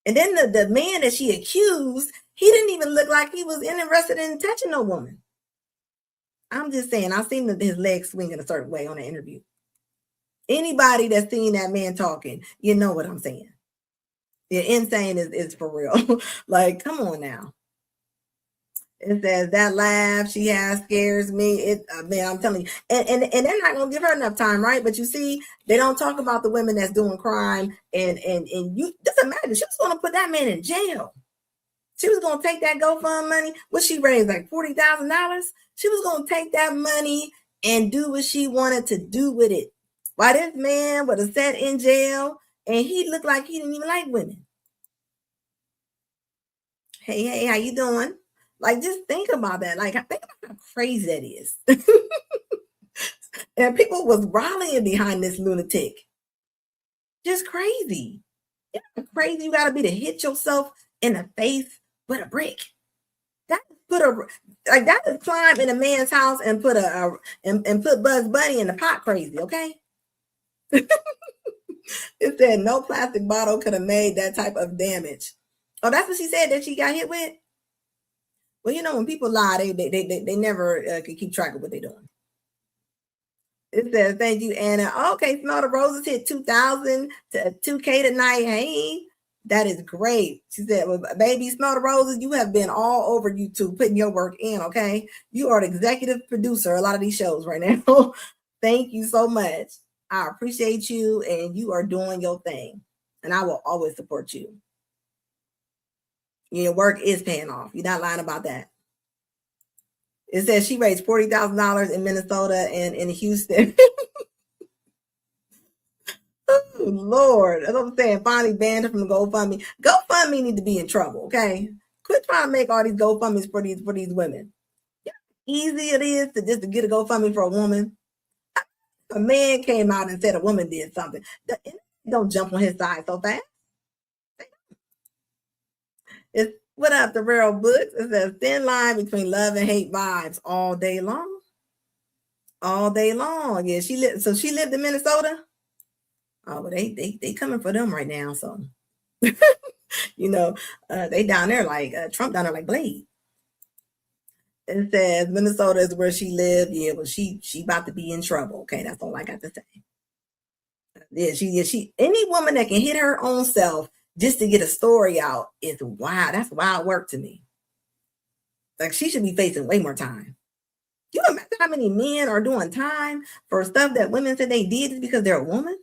And then the man that she accused, he didn't even look like he was interested in touching no woman. I'm just saying, I've seen his legs swinging a certain way on the interview. Anybody that's seen that man talking, you know what I'm saying. Yeah, insane is for real. Like, come on now. It says that laugh she has scares me. Man, I'm telling you, and they're not gonna give her enough time, right? But you see, they don't talk about the women that's doing crime, and you just imagine she was gonna put that man in jail. She was gonna take that GoFundMe money. What she raised, like $40,000. She was gonna take that money and do what she wanted to do with it. While this man would have sat in jail, and he looked like he didn't even like women. Hey, how you doing? Like, just think about that. Like, I think about how crazy that is. And people was rallying behind this lunatic. Just crazy. You know how crazy you gotta be to hit yourself in the face with a brick. That is climb in a man's house and put and put Bugs Bunny in the pot crazy, okay? It said no plastic bottle could have made that type of damage. Oh, that's what she said that she got hit with? Well, you know, when people lie, they never can keep track of what they're doing. It says, thank you, Anna. Okay, Smell the Roses hit 2,000 to 2K tonight. Hey, that is great. She said, well, baby, Smell the Roses, you have been all over YouTube putting your work in, okay? You are the executive producer of a lot of these shows right now. Thank you so much. I appreciate you, and you are doing your thing. And I will always support you. Your work is paying off. You're not lying about that. It says she raised $40,000 in Minnesota and in Houston. Oh, Lord, that's what I'm saying. Finally banned her from GoFundMe. GoFundMe need to be in trouble, okay? Quit trying to make all these GoFundMes for these women. Yeah, easy it is to just to get a GoFundMe for a woman. A man came out and said a woman did something. Don't jump on his side so fast. It's what up, the Real Books? It says thin line between love and hate vibes all day long. All day long. Yeah, she lived in Minnesota. Oh, but they coming for them right now. So you know, they down there like Trump down there like Blade. It says Minnesota is where she lived. Yeah, well, she about to be in trouble. Okay, that's all I got to say. Yeah, she any woman that can hit her own self just to get a story out is wild. That's wild work to me. Like, she should be facing way more time. You imagine how many men are doing time for stuff that women said they did just because they're a woman?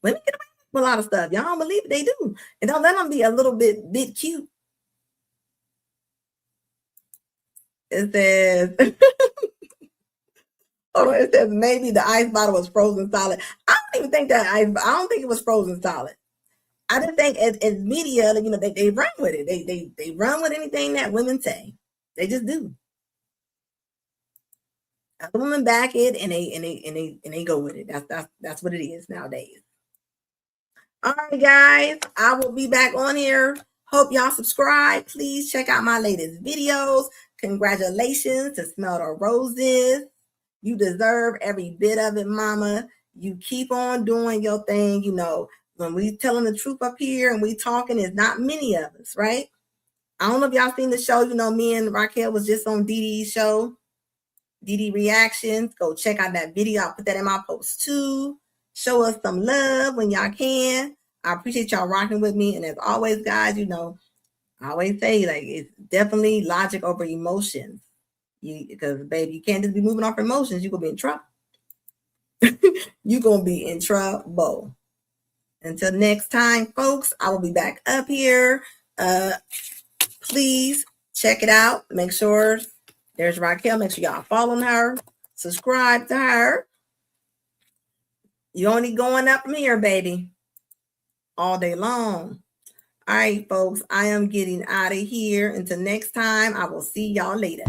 Women get away with a lot of stuff. Y'all don't believe it, they do. And don't let them be a little bit cute. It says, oh, it says maybe the ice bottle was frozen solid. I don't even think I don't think it was frozen solid. I just think as media, you know, they run with it. They run with anything that women say. They just do. The women back it and they go with it. That's what it is nowadays. All right, guys, I will be back on here. Hope y'all subscribe. Please check out my latest videos. Congratulations to Smell the Roses. You deserve every bit of it, mama. You keep on doing your thing. You know, when we telling the truth up here and we talking, it's not many of us, right? I don't know if y'all seen the show. You know, me and Raquel was just on DD's show, DD Reactions. Go check out that video. I'll put that in my post too. Show us some love when y'all can. I appreciate y'all rocking with me. And as always, guys, you know, I always say, like, it's definitely logic over emotions. Because, baby, you can't just be moving off emotions. You're going to be in trouble. You're going to be in trouble. Until next time, folks, I will be back up here. Please check it out. Make sure there's Raquel. Make sure y'all following her. Subscribe to her. You're only going up from here, baby. All day long. All right, folks, I am getting out of here. Until next time, I will see y'all later.